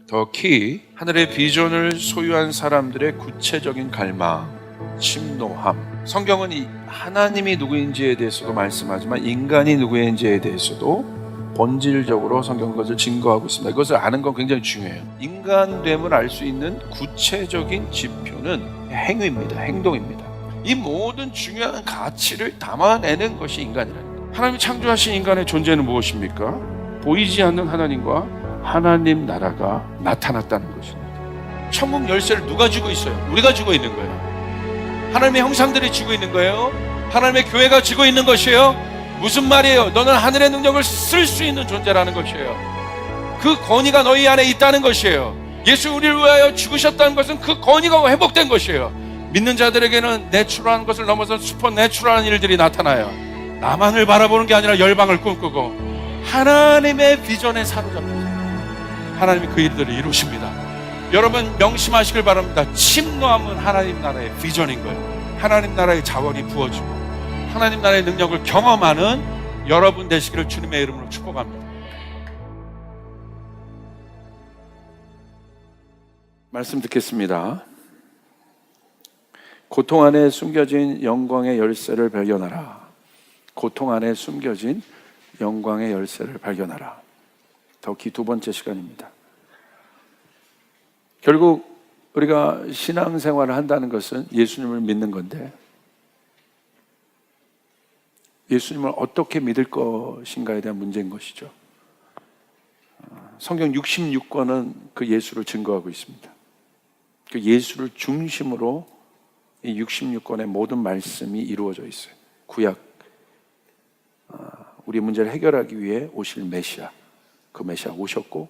더키 하늘의 비전을 소유한 사람들의 구체적인 갈망, 침노함. 성경은 이 하나님이 누구인지에 대해서도 말씀하지만 인간이 누구인지에 대해서도 본질적으로 성경 그것을 증거하고 있습니다. 이것을 아는 건 굉장히 중요해요. 인간됨을 알 수 있는 구체적인 지표는 행위입니다. 행동입니다. 이 모든 중요한 가치를 담아내는 것이 인간이라는 거예요. 하나님이 창조하신 인간의 존재는 무엇입니까? 보이지 않는 하나님과 하나님 나라가 나타났다는 것입니다. 천국 열쇠를 누가 쥐고 있어요? 우리가 쥐고 있는 거예요. 하나님의 형상들이 쥐고 있는 거예요. 하나님의 교회가 쥐고 있는 것이에요. 무슨 말이에요? 너는 하늘의 능력을 쓸 수 있는 존재라는 것이에요. 그 권위가 너희 안에 있다는 것이에요. 예수 우리를 위하여 죽으셨다는 것은 그 권위가 회복된 것이에요. 믿는 자들에게는 내추럴한 것을 넘어선 슈퍼내추럴한 일들이 나타나요. 나만을 바라보는 게 아니라 열방을 꿈꾸고 하나님의 비전에 사로잡혀서 하나님이 그 일들을 이루십니다. 여러분 명심하시길 바랍니다. 침노함은 하나님 나라의 비전인 거예요. 하나님 나라의 자원이 부어지고 하나님 나라의 능력을 경험하는 여러분 되시기를 주님의 이름으로 축복합니다. 말씀 듣겠습니다. 고통 안에 숨겨진 영광의 열쇠를 발견하라. 고통 안에 숨겨진 영광의 열쇠를 발견하라. 더키 두 번째 시간입니다. 결국 우리가 신앙생활을 한다는 것은 예수님을 믿는 건데 예수님을 어떻게 믿을 것인가에 대한 문제인 것이죠. 성경 66권은 그 예수를 증거하고 있습니다. 그 예수를 중심으로 이 66권의 모든 말씀이 이루어져 있어요. 구약, 우리 문제를 해결하기 위해 오실 메시아, 그 메시아 오셨고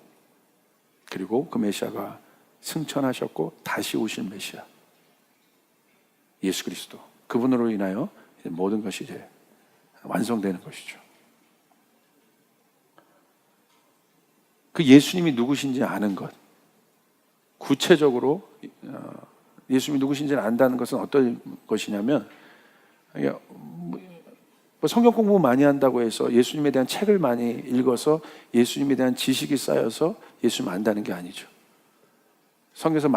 그리고 그 메시아가 승천하셨고 다시 오실 메시아 예수 그리스도, 그분으로 인하여 모든 것이 이제 완성되는 것이죠. 그 예수님이 누구신지 아는 것, 구체적으로 예수님이 누구신지를 안다는 것은 어떤 것이냐면, 성경 공부 많이 한다고 해서 예수님에 대한 책을 많이 읽어서 예수님에 대한 지식이 쌓여서 예수님 안다는 게 아니죠. 성경에서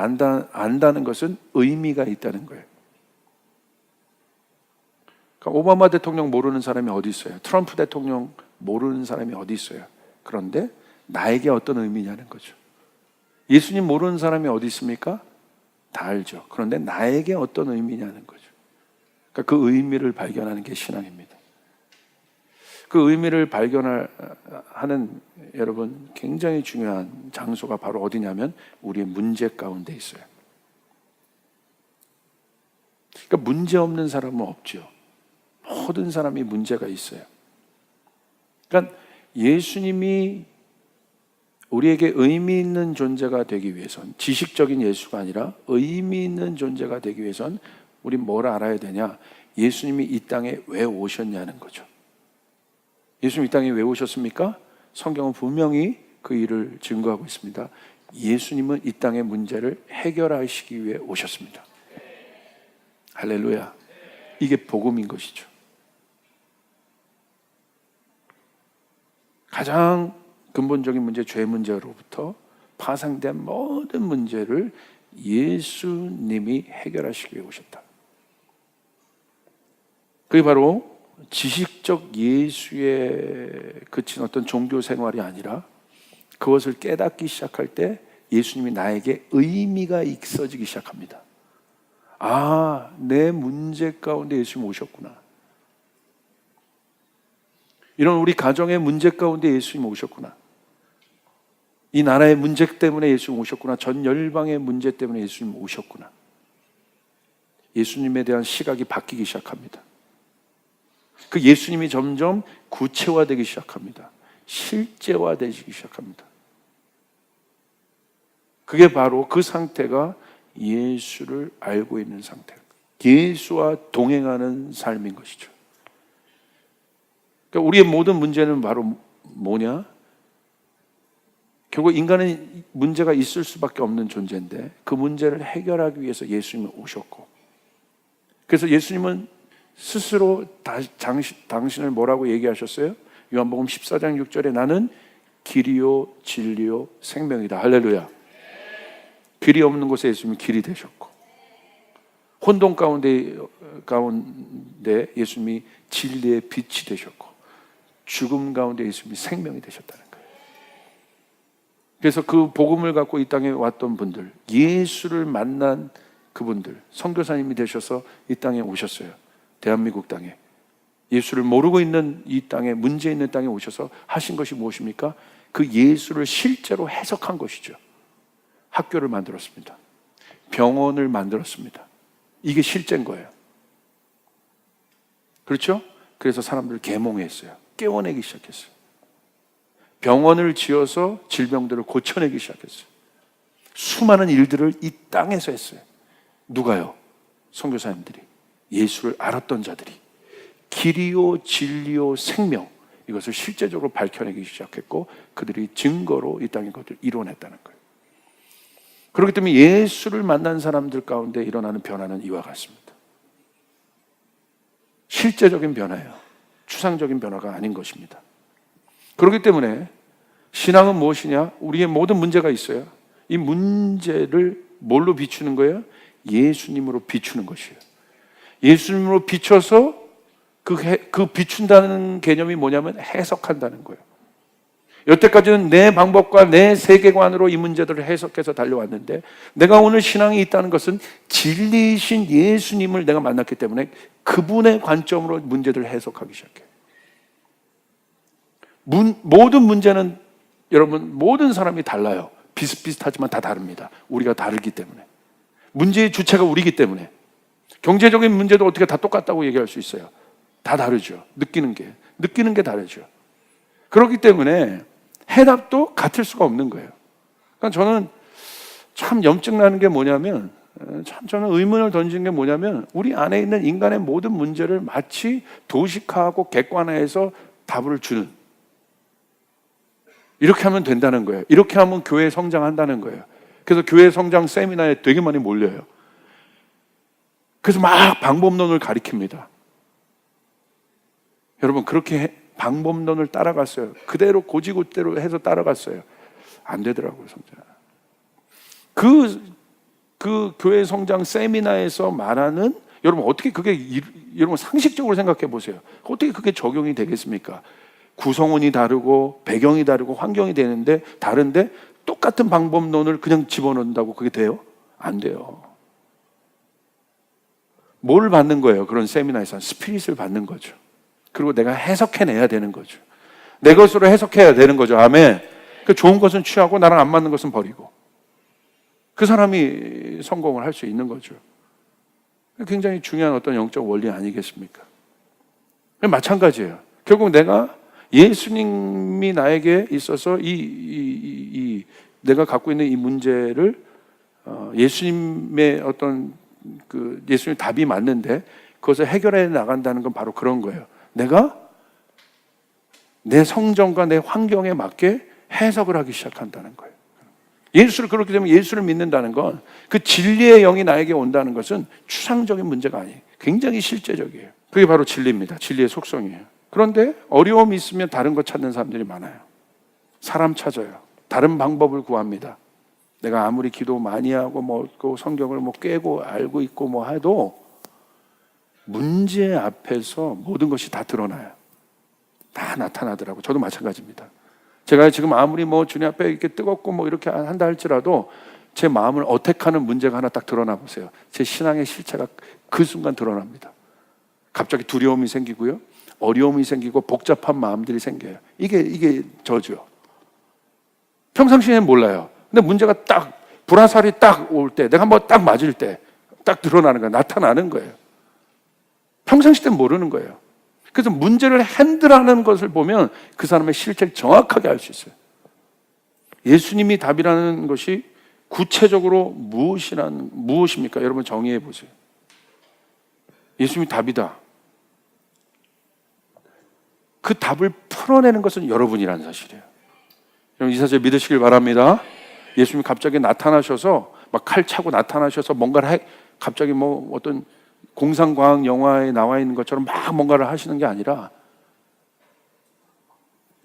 안다는 것은 의미가 있다는 거예요. 그러니까 오바마 대통령 모르는 사람이 어디 있어요? 트럼프 대통령 모르는 사람이 어디 있어요? 그런데 나에게 어떤 의미냐는 거죠. 예수님 모르는 사람이 어디 있습니까? 다 알죠. 그런데 나에게 어떤 의미냐는 거죠. 그러니까 그 의미를 발견하는 게 신앙입니다. 그 의미를 발견하는 여러분 굉장히 중요한 장소가 바로 어디냐면 우리의 문제 가운데 있어요. 그러니까 문제 없는 사람은 없죠. 모든 사람이 문제가 있어요. 그러니까 예수님이 우리에게 의미 있는 존재가 되기 위해선, 지식적인 예수가 아니라 의미 있는 존재가 되기 위해선 우리 뭘 알아야 되냐? 예수님이 이 땅에 왜 오셨냐는 거죠. 예수님 이 땅에 왜 오셨습니까? 성경은 분명히 그 일을 증거하고 있습니다. 예수님은 이 땅의 문제를 해결하시기 위해 오셨습니다. 할렐루야. 이게 복음인 것이죠. 가장 근본적인 문제, 죄 문제로부터 파생된 모든 문제를 예수님이 해결하시기 위해 오셨다. 그게 바로 지식적 예수에 그친 어떤 종교 생활이 아니라 그것을 깨닫기 시작할 때 예수님이 나에게 의미가 있어지기 시작합니다. 아, 내 문제 가운데 예수님 오셨구나. 이런 우리 가정의 문제 가운데 예수님 오셨구나. 이 나라의 문제 때문에 예수님 오셨구나. 전 열방의 문제 때문에 예수님 오셨구나. 예수님에 대한 시각이 바뀌기 시작합니다. 그 예수님이 점점 구체화되기 시작합니다. 실제화되기 시작합니다. 그게 바로 그 상태가 예수를 알고 있는 상태, 예수와 동행하는 삶인 것이죠. 그러니까 우리의 모든 문제는 바로 뭐냐? 결국 인간은 문제가 있을 수밖에 없는 존재인데 그 문제를 해결하기 위해서 예수님이 오셨고, 그래서 예수님은 스스로 당신을 뭐라고 얘기하셨어요? 요한복음 14장 6절에 나는 길이요 진리요 생명이다. 할렐루야. 길이 없는 곳에 예수님이 길이 되셨고, 혼돈 가운데 예수님이 진리의 빛이 되셨고, 죽음 가운데 예수님이 생명이 되셨다는 거예요. 그래서 그 복음을 갖고 이 땅에 왔던 분들, 예수를 만난 그분들, 선교사님이 되셔서 이 땅에 오셨어요. 대한민국 땅에. 예수를 모르고 있는 이 땅에, 문제 있는 땅에 오셔서 하신 것이 무엇입니까? 그 예수를 실제로 해석한 것이죠. 학교를 만들었습니다. 병원을 만들었습니다. 이게 실제인 거예요. 그렇죠? 그래서 사람들을 계몽했어요. 깨워내기 시작했어요. 병원을 지어서 질병들을 고쳐내기 시작했어요. 수많은 일들을 이 땅에서 했어요. 누가요? 선교사님들이, 예수를 알았던 자들이 길이요 진리요 생명, 이것을 실제적으로 밝혀내기 시작했고, 그들이 증거로 이 땅에 그것을 이뤄냈다는 거예요. 그렇기 때문에 예수를 만난 사람들 가운데 일어나는 변화는 이와 같습니다. 실제적인 변화예요. 추상적인 변화가 아닌 것입니다. 그렇기 때문에 신앙은 무엇이냐? 우리의 모든 문제가 있어요. 이 문제를 뭘로 비추는 거예요? 예수님으로 비추는 것이에요. 예수님으로 비춰서 그 비춘다는 개념이 뭐냐면 해석한다는 거예요. 여태까지는 내 방법과 내 세계관으로 이 문제들을 해석해서 달려왔는데, 내가 오늘 신앙이 있다는 것은 진리이신 예수님을 내가 만났기 때문에 그분의 관점으로 문제들을 해석하기 시작해요. 모든 문제는, 여러분, 모든 사람이 달라요. 비슷비슷하지만 다 다릅니다. 우리가 다르기 때문에. 문제의 주체가 우리이기 때문에. 경제적인 문제도 어떻게 다 똑같다고 얘기할 수 있어요? 다 다르죠. 느끼는 게 다르죠. 그렇기 때문에 해답도 같을 수가 없는 거예요. 그러니까 저는 참 염증나는 게 뭐냐면, 저는 의문을 던진 게 뭐냐면, 우리 안에 있는 인간의 모든 문제를 마치 도식화하고 객관화해서 답을 주는, 이렇게 하면 된다는 거예요. 이렇게 하면 교회 성장한다는 거예요. 그래서 교회 성장 세미나에 되게 많이 몰려요. 그래서 막 방법론을 가리킵니다. 여러분, 그렇게 방법론을 따라갔어요. 그대로 고지고대로 해서 따라갔어요. 안 되더라고요, 성장. 그 교회 성장 세미나에서 말하는, 여러분 어떻게 그게, 여러분 상식적으로 생각해 보세요. 어떻게 그게 적용이 되겠습니까? 구성원이 다르고 배경이 다르고 환경이 다른데 똑같은 방법론을 그냥 집어넣는다고 그게 돼요? 안 돼요. 뭘 받는 거예요? 그런 세미나에서 스피릿을 받는 거죠. 그리고 내가 해석해내야 되는 거죠. 내 것으로 해석해야 되는 거죠. 아멘. 그 좋은 것은 취하고 나랑 안 맞는 것은 버리고, 그 사람이 성공을 할 수 있는 거죠. 굉장히 중요한 어떤 영적 원리 아니겠습니까? 마찬가지예요. 결국 내가 예수님이 나에게 있어서 내가 갖고 있는 이 문제를 예수님의 어떤 예수님 답이 맞는데 그것을 해결해 나간다는 건 바로 그런 거예요. 내가 내 성정과 내 환경에 맞게 해석을 하기 시작한다는 거예요. 그렇게 되면 예수를 믿는다는 건, 그 진리의 영이 나에게 온다는 것은 추상적인 문제가 아니에요. 굉장히 실제적이에요. 그게 바로 진리입니다. 진리의 속성이에요. 그런데 어려움이 있으면 다른 거 찾는 사람들이 많아요. 사람 찾아요. 다른 방법을 구합니다. 내가 아무리 기도 많이 하고 성경을 깨고 알고 있고 해도 문제 앞에서 모든 것이 다 드러나요. 다 나타나더라고요. 저도 마찬가지입니다. 제가 지금 아무리 주님 앞에 이렇게 뜨겁고 이렇게 한다 할지라도 제 마음을 어택하는 문제가 하나 딱 드러나 보세요. 제 신앙의 실체가 그 순간 드러납니다. 갑자기 두려움이 생기고요, 어려움이 생기고 복잡한 마음들이 생겨요. 이게 저죠. 평상시에는 몰라요. 근데 문제가 딱, 불화살이 딱 올 때, 내가 한번 딱 맞을 때 딱 드러나는 거예요. 나타나는 거예요. 평상시 때는 모르는 거예요. 그래서 문제를 핸들하는 것을 보면 그 사람의 실체를 정확하게 알 수 있어요. 예수님이 답이라는 것이 구체적으로 무엇입니까? 여러분 정의해 보세요. 예수님이 답이다. 그 답을 풀어내는 것은 여러분이라는 사실이에요. 여러분 이 사실 믿으시길 바랍니다. 예수님이 갑자기 나타나셔서 막 칼 차고 나타나셔서 뭔가를 갑자기 어떤 공상과학 영화에 나와 있는 것처럼 막 뭔가를 하시는 게 아니라,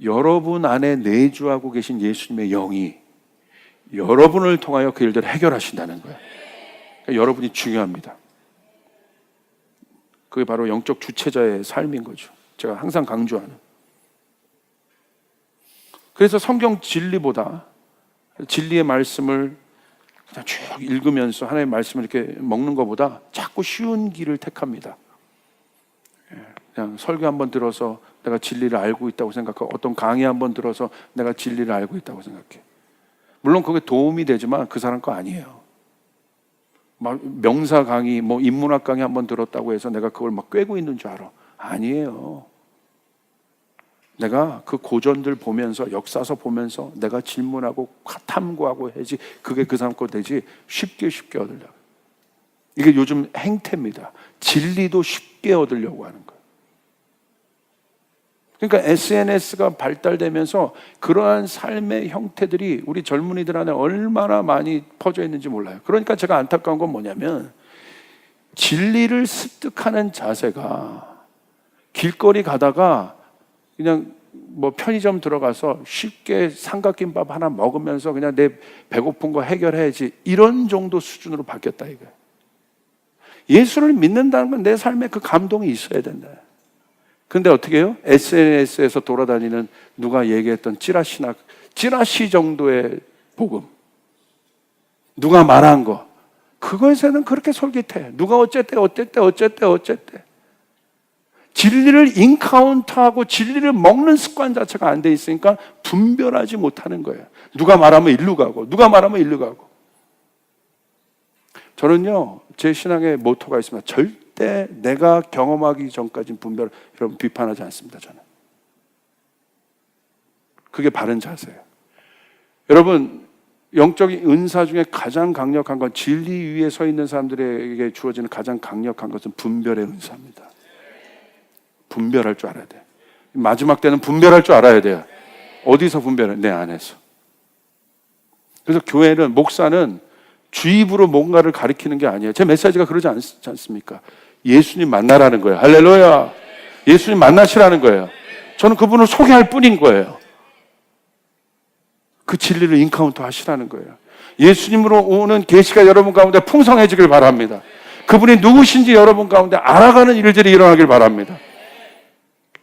여러분 안에 내주하고 계신 예수님의 영이 여러분을 통하여 그 일들을 해결하신다는 거예요. 그러니까 여러분이 중요합니다. 그게 바로 영적 주체자의 삶인 거죠. 제가 항상 강조하는. 그래서 성경 진리보다, 진리의 말씀을 그냥 쭉 읽으면서 하나님의 말씀을 이렇게 먹는 것보다 자꾸 쉬운 길을 택합니다. 그냥 설교 한번 들어서 내가 진리를 알고 있다고 생각하고, 어떤 강의 한번 들어서 내가 진리를 알고 있다고 생각해. 물론 그게 도움이 되지만 그 사람 거 아니에요. 막 명사 강의, 뭐 인문학 강의 한번 들었다고 해서 내가 그걸 막 꿰고 있는 줄 알아. 아니에요. 내가 그 고전들 보면서, 역사서 보면서 내가 질문하고 탐구하고 해야지 그게 그 사람 거 되지. 쉽게 얻으려고. 이게 요즘 행태입니다. 진리도 쉽게 얻으려고 하는 거예요. 그러니까 SNS가 발달되면서 그러한 삶의 형태들이 우리 젊은이들 안에 얼마나 많이 퍼져 있는지 몰라요. 그러니까 제가 안타까운 건 뭐냐면, 진리를 습득하는 자세가 길거리 가다가 그냥 뭐 편의점 들어가서 쉽게 삼각김밥 하나 먹으면서 그냥 내 배고픈 거 해결해야지, 이런 정도 수준으로 바뀌었다 이거예요. 예수를 믿는다는 건 내 삶에 그 감동이 있어야 된다. 근데 어떻게 해요? SNS에서 돌아다니는 누가 얘기했던 찌라시 정도의 복음, 누가 말한 거, 그것에는 그렇게 솔깃해. 누가 어쨌대. 진리를 인카운트하고 진리를 먹는 습관 자체가 안 돼 있으니까 분별하지 못하는 거예요. 누가 말하면 일로 가고, 누가 말하면 일로 가고. 저는요, 제 신앙의 모토가 있습니다. 절대 내가 경험하기 전까지는 여러분 비판하지 않습니다. 저는 그게 바른 자세예요. 여러분, 영적인 은사 중에 가장 강력한 건, 진리 위에 서 있는 사람들에게 주어지는 가장 강력한 것은 분별의 은사입니다. 분별할 줄 알아야 돼요. 마지막 때는 분별할 줄 알아야 돼요. 어디서 분별해? 내 안에서. 그래서 교회는, 목사는 주입으로 뭔가를 가리키는 게 아니에요. 제 메시지가 그러지 않습니까? 예수님 만나라는 거예요. 할렐루야. 예수님 만나시라는 거예요. 저는 그분을 소개할 뿐인 거예요. 그 진리를 인카운터 하시라는 거예요. 예수님으로 오는 계시가 여러분 가운데 풍성해지길 바랍니다. 그분이 누구신지 여러분 가운데 알아가는 일들이 일어나길 바랍니다.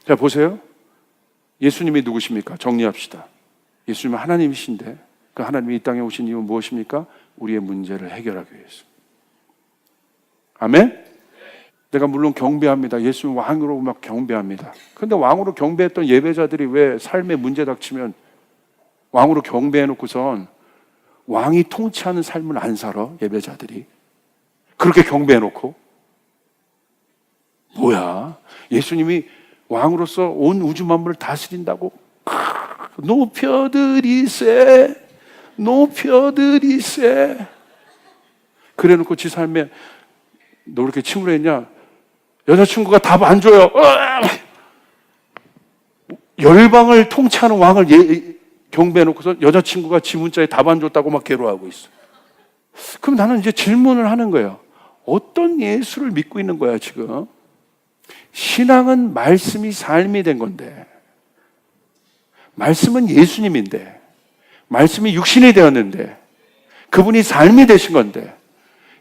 자, 보세요. 예수님이 누구십니까? 정리합시다. 예수님은 하나님이신데, 그 하나님이 이 땅에 오신 이유는 무엇입니까? 우리의 문제를 해결하기 위해서. 아멘? 내가 물론 경배합니다. 예수님 왕으로 막 경배합니다. 그런데 왕으로 경배했던 예배자들이 왜 삶에 문제 닥치면 왕으로 경배해놓고선 왕이 통치하는 삶을 안 살아? 예배자들이 그렇게 경배해놓고. 뭐야? 예수님이 왕으로서 온 우주 만물을 다스린다고? 높여드리세. 그래놓고 지 삶에 너 그렇게 침울했냐? 여자친구가 답 안 줘요. 열방을 통치하는 왕을 경배해놓고서 여자친구가 지 문자에 답 안 줬다고 막 괴로워하고 있어. 그럼 나는 이제 질문을 하는 거예요. 어떤 예수를 믿고 있는 거야 지금? 신앙은 말씀이 삶이 된 건데, 말씀은 예수님인데, 말씀이 육신이 되었는데, 그분이 삶이 되신 건데,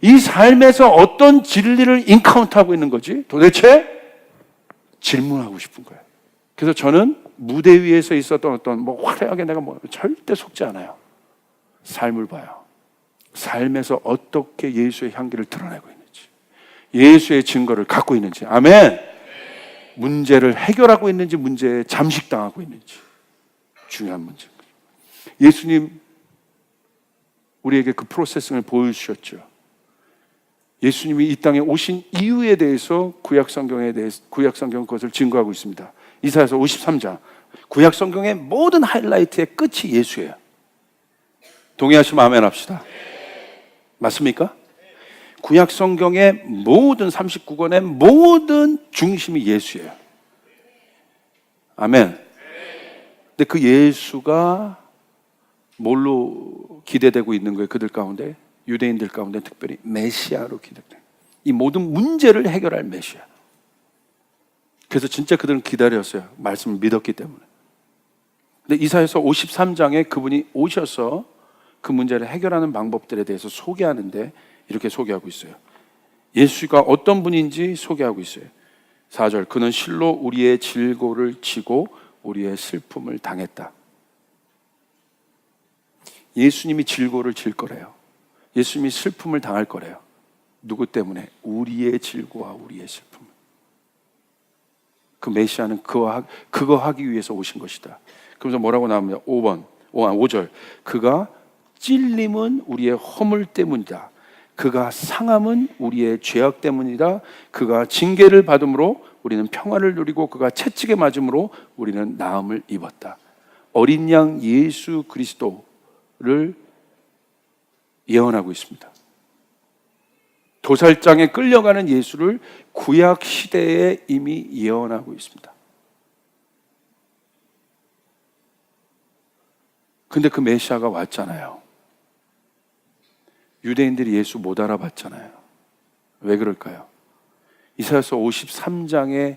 이 삶에서 어떤 진리를 인카운트하고 있는 거지? 도대체 질문하고 싶은 거예요. 그래서 저는 무대 위에서 있었던 어떤 화려하게 내가 절대 속지 않아요. 삶을 봐요. 삶에서 어떻게 예수의 향기를 드러내고 있는지, 예수의 증거를 갖고 있는지. 아멘. 문제를 해결하고 있는지, 문제에 잠식당하고 있는지. 중요한 문제입니다. 예수님 우리에게 그 프로세싱을 보여주셨죠. 예수님이 이 땅에 오신 이유에 대해서 구약성경에 대해서, 구약성경은 그것을 증거하고 있습니다. 이사야서 53장. 구약성경의 모든 하이라이트의 끝이 예수예요. 동의하시면 아멘 합시다. 맞습니까? 구약성경의 모든 39권의 모든 중심이 예수예요. 아멘. 근데 그 예수가 뭘로 기대되고 있는 거예요? 그들 가운데, 유대인들 가운데 특별히 메시아로 기대돼요. 이 모든 문제를 해결할 메시아. 그래서 진짜 그들은 기다렸어요. 말씀을 믿었기 때문에. 근데 이사야서 53장에 그분이 오셔서 그 문제를 해결하는 방법들에 대해서 소개하는데 이렇게 소개하고 있어요. 예수가 어떤 분인지 소개하고 있어요. 4절, 그는 실로 우리의 질고를 지고 우리의 슬픔을 당했다. 예수님이 질고를 질 거래요. 예수님이 슬픔을 당할 거래요. 누구 때문에? 우리의 질고와 우리의 슬픔. 그 메시아는 그거 하기 위해서 오신 것이다. 그러면서 뭐라고 나옵니다. 5절, 그가 찔림은 우리의 허물 때문이다. 그가 상함은 우리의 죄악 때문이다. 그가 징계를 받음으로 우리는 평화를 누리고 그가 채찍에 맞음으로 우리는 나음을 입었다. 어린 양 예수 그리스도를 예언하고 있습니다. 도살장에 끌려가는 예수를 구약 시대에 이미 예언하고 있습니다. 근데 그 메시아가 왔잖아요. 유대인들이 예수 못 알아봤잖아요. 왜 그럴까요? 이사야서 53장에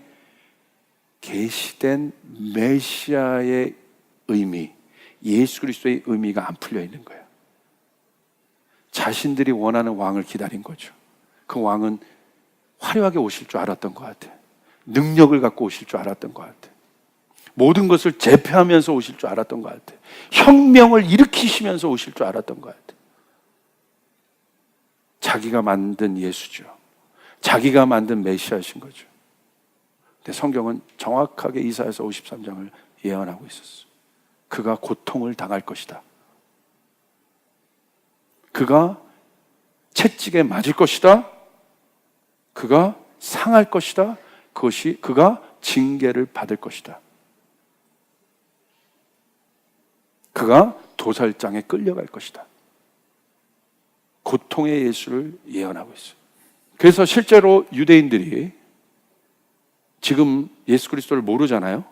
계시된 메시아의 의미, 예수 그리스도의 의미가 안 풀려 있는 거예요. 자신들이 원하는 왕을 기다린 거죠. 그 왕은 화려하게 오실 줄 알았던 것 같아요. 능력을 갖고 오실 줄 알았던 것 같아요. 모든 것을 제패하면서 오실 줄 알았던 것 같아요. 혁명을 일으키시면서 오실 줄 알았던 것 같아요. 자기가 만든 예수죠. 자기가 만든 메시아이신 거죠. 근데 성경은 정확하게 이사야서 53장을 예언하고 있었어요. 그가 고통을 당할 것이다. 그가 채찍에 맞을 것이다. 그가 상할 것이다. 그가 징계를 받을 것이다. 그가 도살장에 끌려갈 것이다. 고통의 예수를 예언하고 있어요. 그래서 실제로 유대인들이 지금 예수 그리스도를 모르잖아요.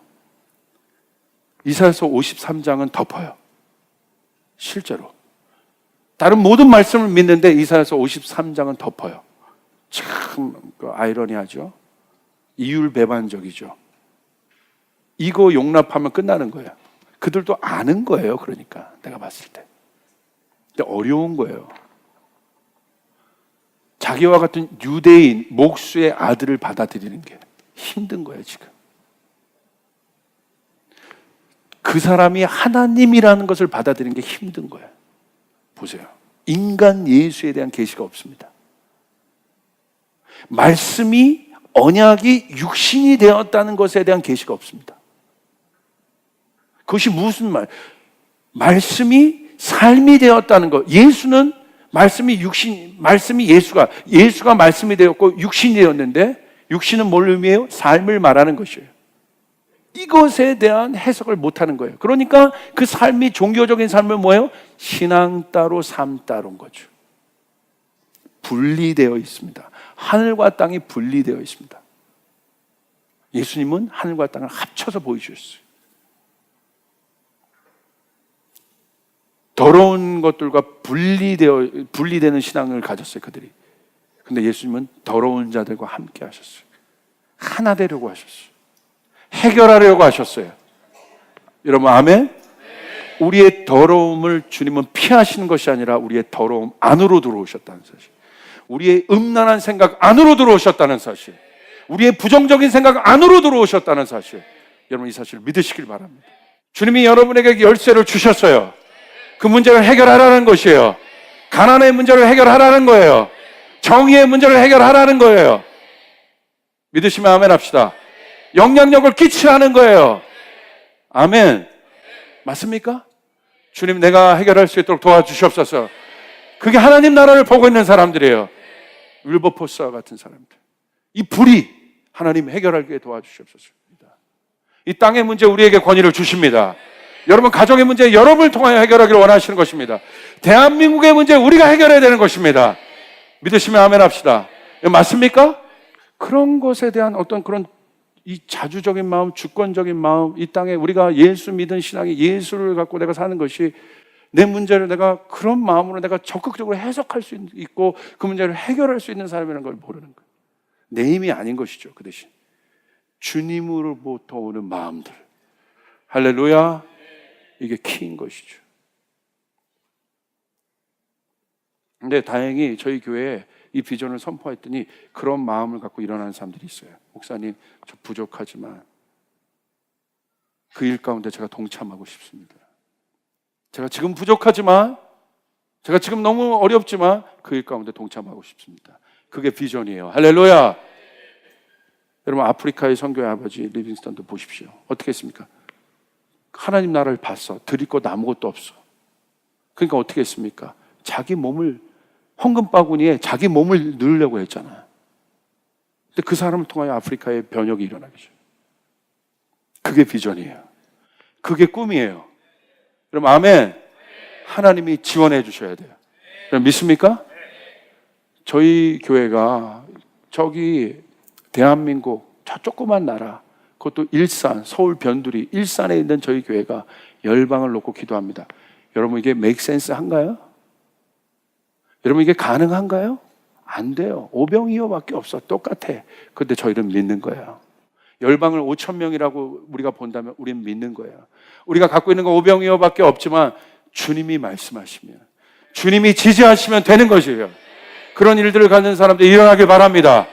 이사야서 53장은 덮어요. 실제로. 다른 모든 말씀을 믿는데 이사야서 53장은 덮어요. 참 아이러니하죠. 이율배반적이죠. 이거 용납하면 끝나는 거예요. 그들도 아는 거예요. 그러니까 내가 봤을 때. 근데 어려운 거예요. 자기와 같은 유대인 목수의 아들을 받아들이는 게 힘든 거예요. 지금 그 사람이 하나님이라는 것을 받아들이는 게 힘든 거예요. 보세요. 인간 예수에 대한 계시가 없습니다. 말씀이 언약이 육신이 되었다는 것에 대한 계시가 없습니다. 그것이 무슨 말씀이 삶이 되었다는 것. 예수는 말씀이 예수가 말씀이 되었고 육신이 되었는데, 육신은 뭘 의미해요? 삶을 말하는 것이에요. 이것에 대한 해석을 못하는 거예요. 그러니까 그 삶이 종교적인 삶은 뭐예요? 신앙 따로 삶 따로인 거죠. 분리되어 있습니다. 하늘과 땅이 분리되어 있습니다. 예수님은 하늘과 땅을 합쳐서 보여주셨어요. 더러운 것들과 분리되는 신앙을 가졌어요, 그들이. 근데 예수님은 더러운 자들과 함께 하셨어요. 하나 되려고 하셨어요. 해결하려고 하셨어요. 여러분 아멘? 우리의 더러움을 주님은 피하시는 것이 아니라 우리의 더러움 안으로 들어오셨다는 사실, 우리의 음란한 생각 안으로 들어오셨다는 사실, 우리의 부정적인 생각 안으로 들어오셨다는 사실, 여러분 이 사실을 믿으시길 바랍니다. 주님이 여러분에게 열쇠를 주셨어요. 그 문제를 해결하라는 것이에요. 가난의 문제를 해결하라는 거예요. 정의의 문제를 해결하라는 거예요. 믿으시면 아멘 합시다. 영향력을 끼치라는 거예요. 아멘. 맞습니까? 주님, 내가 해결할 수 있도록 도와주시옵소서. 그게 하나님 나라를 보고 있는 사람들이에요. 윌버포스와 같은 사람들. 이 불이 하나님 해결하게 도와주시옵소서. 이 땅의 문제 우리에게 권위를 주십니다. 여러분 가정의 문제 여러분을 통하여 해결하기를 원하시는 것입니다. 대한민국의 문제 우리가 해결해야 되는 것입니다. 믿으시면 아멘 합시다. 맞습니까? 그런 것에 대한 어떤 그런 이 자주적인 마음, 주권적인 마음, 이 땅에 우리가 예수 믿은 신앙이 예수를 갖고 내가 사는 것이, 내 문제를 내가 그런 마음으로 내가 적극적으로 해석할 수 있고 그 문제를 해결할 수 있는 사람이라는 걸 모르는 거예요. 내 힘이 아닌 것이죠. 그 대신 주님으로부터 오는 마음들. 할렐루야. 이게 키인 것이죠. 근데 다행히 저희 교회에 이 비전을 선포했더니 그런 마음을 갖고 일어나는 사람들이 있어요. 목사님, 저 부족하지만 그 일 가운데 제가 동참하고 싶습니다. 제가 지금 부족하지만, 제가 지금 너무 어렵지만 그 일 가운데 동참하고 싶습니다. 그게 비전이에요. 할렐루야. 여러분, 아프리카의 선교의 아버지 리빙스턴도 보십시오. 어떻게 했습니까? 하나님 나라를 봤어. 드릴 것 아무것도 없어. 그러니까 어떻게 했습니까? 자기 몸을, 황금 바구니에 자기 몸을 넣으려고 했잖아요. 근데 그 사람을 통하여 아프리카의 변혁이 일어나겠죠. 그게 비전이에요. 그게 꿈이에요. 여러분, 아멘. 하나님이 지원해 주셔야 돼요. 여러분, 믿습니까? 저희 교회가 저기 대한민국 저 조그만 나라, 그것도 일산, 서울 변두리, 일산에 있는 저희 교회가 열방을 놓고 기도합니다. 여러분, 이게 make sense 한가요? 여러분, 이게 가능한가요? 안 돼요. 오병이어밖에 없어. 똑같아. 근데 저희는 믿는 거예요. 열방을 5천 명이라고 우리가 본다면 우리는 믿는 거예요. 우리가 갖고 있는 건 오병이어밖에 없지만 주님이 말씀하시면, 주님이 지지하시면 되는 것이에요. 그런 일들을 갖는 사람들 일어나길 바랍니다.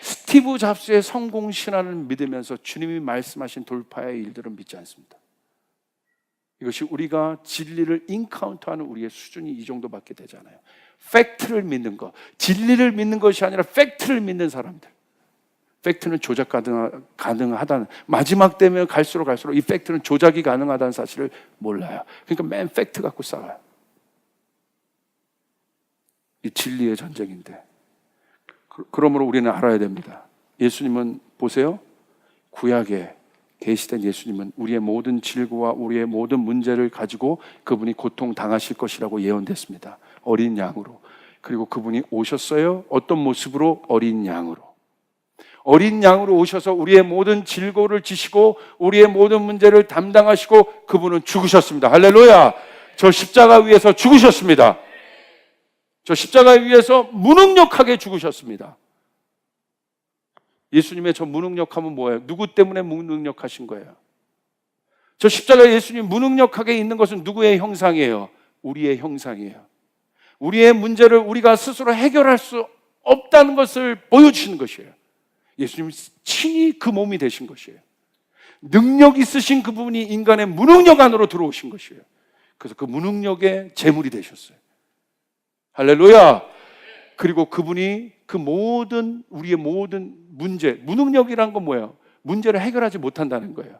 스티브 잡스의 성공 신앙을 믿으면서 주님이 말씀하신 돌파의 일들은 믿지 않습니다. 이것이 우리가 진리를 인카운트하는 우리의 수준이 이 정도밖에 되잖아요. 팩트를 믿는 것, 진리를 믿는 것이 아니라 팩트를 믿는 사람들. 팩트는 조작 가능하다는, 마지막 되면 갈수록 이 팩트는 조작이 가능하다는 사실을 몰라요. 그러니까 맨 팩트 갖고 싸워요. 이 진리의 전쟁인데, 그러므로 우리는 알아야 됩니다. 예수님은 보세요, 구약에 계시된 예수님은 우리의 모든 질고와 우리의 모든 문제를 가지고 그분이 고통당하실 것이라고 예언됐습니다. 어린 양으로. 그리고 그분이 오셨어요. 어떤 모습으로? 어린 양으로. 어린 양으로 오셔서 우리의 모든 질고를 지시고 우리의 모든 문제를 담당하시고 그분은 죽으셨습니다. 할렐루야. 저 십자가 위에서 죽으셨습니다. 저 십자가 위에서 무능력하게 죽으셨습니다. 예수님의 저 무능력함은 뭐예요? 누구 때문에 무능력하신 거예요? 저 십자가에 예수님 무능력하게 있는 것은 누구의 형상이에요? 우리의 형상이에요. 우리의 문제를 우리가 스스로 해결할 수 없다는 것을 보여주시는 것이에요. 예수님 친히 그 몸이 되신 것이에요. 능력 있으신 그분이 인간의 무능력 안으로 들어오신 것이에요. 그래서 그 무능력의 제물이 되셨어요. 할렐루야. 그리고 그분이 그 모든, 우리의 모든 문제, 무능력이란 건 뭐예요? 문제를 해결하지 못한다는 거예요.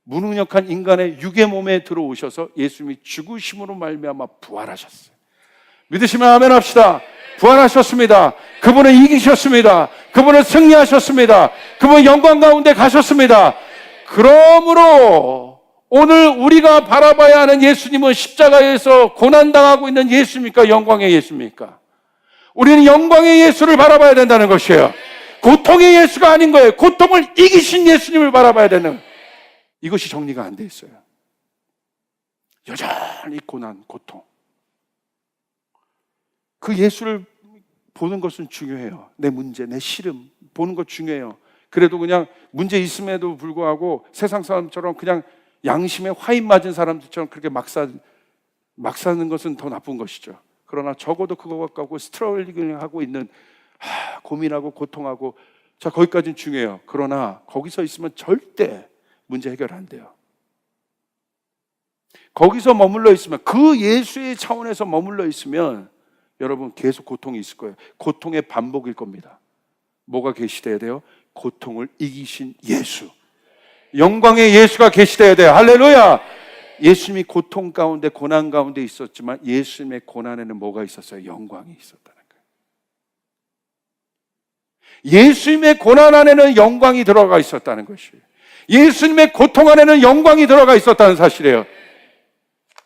무능력한 인간의 육의 몸에 들어오셔서 예수님이 죽으심으로 말미암아 부활하셨어요. 믿으시면 아멘 합시다. 부활하셨습니다. 그분은 이기셨습니다. 그분은 승리하셨습니다. 그분은 영광 가운데 가셨습니다. 그러므로 오늘 우리가 바라봐야 하는 예수님은 십자가에서 고난당하고 있는 예수입니까? 영광의 예수입니까? 우리는 영광의 예수를 바라봐야 된다는 것이에요. 고통의 예수가 아닌 거예요. 고통을 이기신 예수님을 바라봐야 되는, 이것이 정리가 안 돼 있어요. 여전히 고난, 고통. 그 예수를 보는 것은 중요해요. 내 문제, 내 시름 보는 것 중요해요. 그래도 그냥 문제 있음에도 불구하고 세상 사람처럼 그냥 양심에 화인 맞은 사람들처럼 그렇게 막 사는 것은 더 나쁜 것이죠. 그러나 적어도 그거 갖고 스트러글링을 하고 있는, 고민하고 고통하고, 자, 거기까지는 중요해요. 그러나 거기서 있으면 절대 문제 해결 안 돼요. 거기서 머물러 있으면, 그 예수의 차원에서 머물러 있으면 여러분 계속 고통이 있을 거예요. 고통의 반복일 겁니다. 뭐가 계시돼야 돼요? 고통을 이기신 예수, 영광의 예수가 계시돼야 돼요. 할렐루야. 예수님이 고통 가운데, 고난 가운데 있었지만 예수님의 고난에는 뭐가 있었어요? 영광이 있었다는 거예요. 예수님의 고난 안에는 영광이 들어가 있었다는 것이에요. 예수님의 고통 안에는 영광이 들어가 있었다는 사실이에요.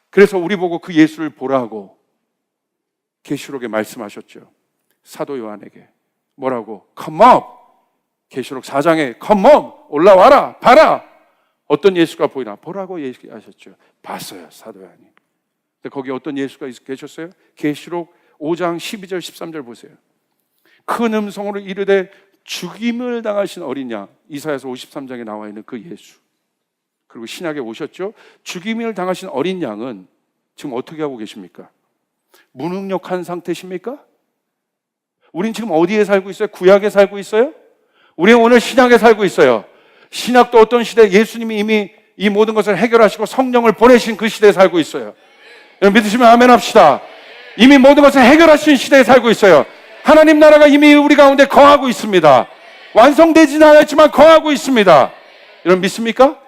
그래서 우리 보고 그 예수를 보라고 계시록에 말씀하셨죠. 사도 요한에게 뭐라고? Come up. 계시록 4장에 Come up. 올라와라. 봐라. 어떤 예수가 보이나? 보라고 얘기하셨죠. 봤어요, 사도 요한이. 근데 거기 어떤 예수가 계셨어요? 계시록 5장 12절 13절 보세요. 큰 음성으로 이르되 죽임을 당하신 어린 양, 이사야서 53장에 나와 있는 그 예수. 그리고 신약에 오셨죠. 죽임을 당하신 어린 양은 지금 어떻게 하고 계십니까? 무능력한 상태십니까? 우린 지금 어디에 살고 있어요? 구약에 살고 있어요? 우리는 오늘 신약에 살고 있어요. 신약도 어떤 시대, 예수님이 이미 이 모든 것을 해결하시고 성령을 보내신 그 시대에 살고 있어요. 여러분 믿으시면 아멘 합시다. 이미 모든 것을 해결하신 시대에 살고 있어요. 하나님 나라가 이미 우리 가운데 거하고 있습니다. 완성되지는 않았지만 거하고 있습니다. 여러분 믿습니까?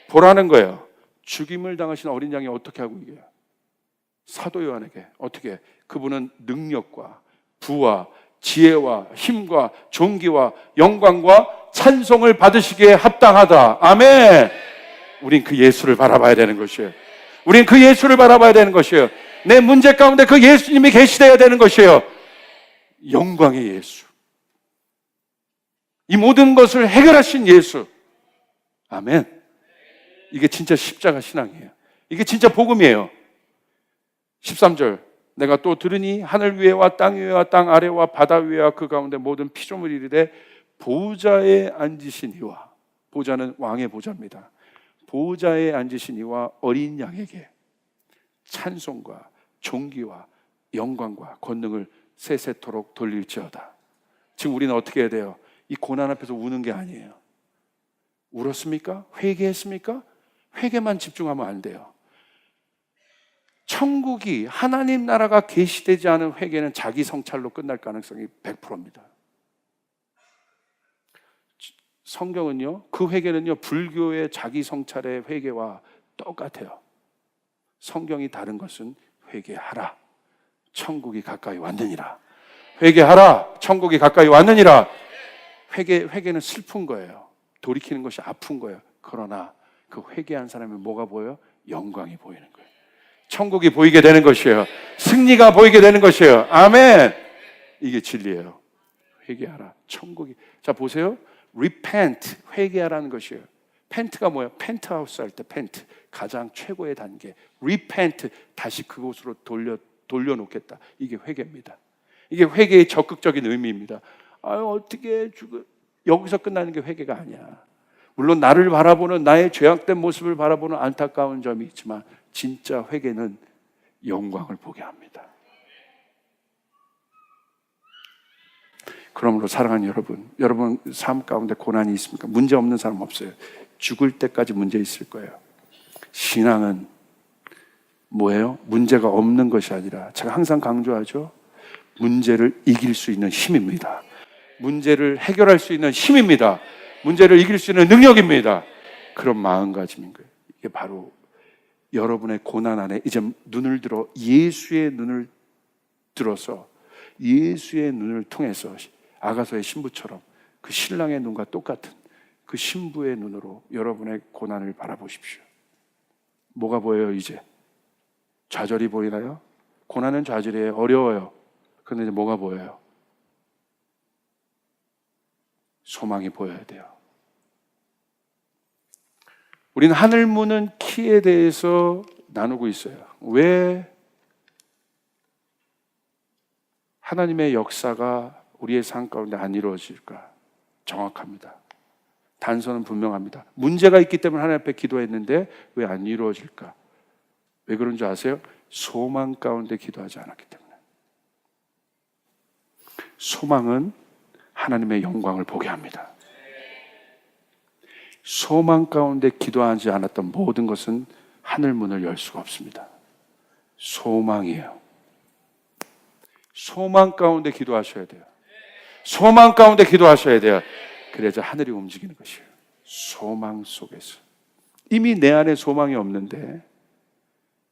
보라는 거예요. 죽임을 당하신 어린 양이 어떻게 하고 이겨요? 사도 요한에게 어떻게? 그분은 능력과 부와 지혜와 힘과 존귀와 영광과 찬송을 받으시기에 합당하다. 아멘. 우린 그 예수를 바라봐야 되는 것이에요. 우린 그 예수를 바라봐야 되는 것이에요. 내 문제 가운데 그 예수님이 계시되어야 되는 것이에요. 영광의 예수. 이 모든 것을 해결하신 예수. 아멘. 이게 진짜 십자가 신앙이에요. 이게 진짜 복음이에요. 13절. 내가 또 들으니 하늘 위에와 땅 위에와 땅 아래와 바다 위에와 그 가운데 모든 피조물이 이르되 보좌에 앉으신 이와, 보좌는 왕의 보좌입니다. 보좌에 앉으신 이와 어린 양에게 찬송과 존귀와 영광과 권능을 세세토록 돌릴지어다. 지금 우리는 어떻게 해야 돼요? 이 고난 앞에서 우는 게 아니에요. 울었습니까? 회개했습니까? 회개만 집중하면 안 돼요. 천국이, 하나님 나라가 계시되지 않은 회개는 자기 성찰로 끝날 가능성이 100%입니다. 성경은요, 그 회개는요, 불교의 자기 성찰의 회개와 똑같아요. 성경이 다른 것은 회개하라, 천국이 가까이 왔느니라. 회개하라, 천국이 가까이 왔느니라. 회개는 슬픈 거예요. 돌이키는 것이 아픈 거예요. 그러나 그 회개한 사람이 뭐가 보여요? 영광이 보이는 거예요. 천국이 보이게 되는 것이에요. 승리가 보이게 되는 것이에요. 아멘. 이게 진리예요. 회개하라, 천국이. 자 보세요. repent, 회개하라는 것이에요. 펜트가 뭐예요? 펜트하우스 할 때 펜트, 가장 최고의 단계. repent, 다시 그곳으로 돌려놓겠다. 이게 회개입니다. 이게 회개의 적극적인 의미입니다. 어떻게 여기서 끝나는 게 회개가 아니야. 물론 나를 바라보는, 나의 죄악된 모습을 바라보는 안타까운 점이 있지만 진짜 회개는 영광을 보게 합니다. 그러므로 사랑하는 여러분 삶 가운데 고난이 있습니까? 문제 없는 사람 없어요. 죽을 때까지 문제 있을 거예요. 신앙은 뭐예요? 문제가 없는 것이 아니라, 제가 항상 강조하죠, 문제를 이길 수 있는 힘입니다. 문제를 해결할 수 있는 힘입니다. 문제를 이길 수 있는 능력입니다. 그런 마음가짐인 거예요. 이게 바로 여러분의 고난 안에 이제 눈을 들어, 예수의 눈을 들어서, 예수의 눈을 통해서 아가서의 신부처럼 그 신랑의 눈과 똑같은 그 신부의 눈으로 여러분의 고난을 바라보십시오. 뭐가 보여요? 이제 좌절이 보이나요? 고난은 좌절이에요. 어려워요. 그런데 이제 뭐가 보여요? 소망이 보여야 돼요. 우리는 하늘 무는 키에 대해서 나누고 있어요. 왜 하나님의 역사가 우리의 삶 가운데 안 이루어질까? 정확합니다. 단서는 분명합니다. 문제가 있기 때문에 하나님 앞에 기도했는데 왜 안 이루어질까? 왜 그런 줄 아세요? 소망 가운데 기도하지 않았기 때문에. 소망은 하나님의 영광을 보게 합니다. 소망 가운데 기도하지 않았던 모든 것은 하늘 문을 열 수가 없습니다. 소망이에요. 소망 가운데 기도하셔야 돼요. 소망 가운데 기도하셔야 돼요. 그래서 하늘이 움직이는 것이에요. 소망 속에서. 이미 내 안에 소망이 없는데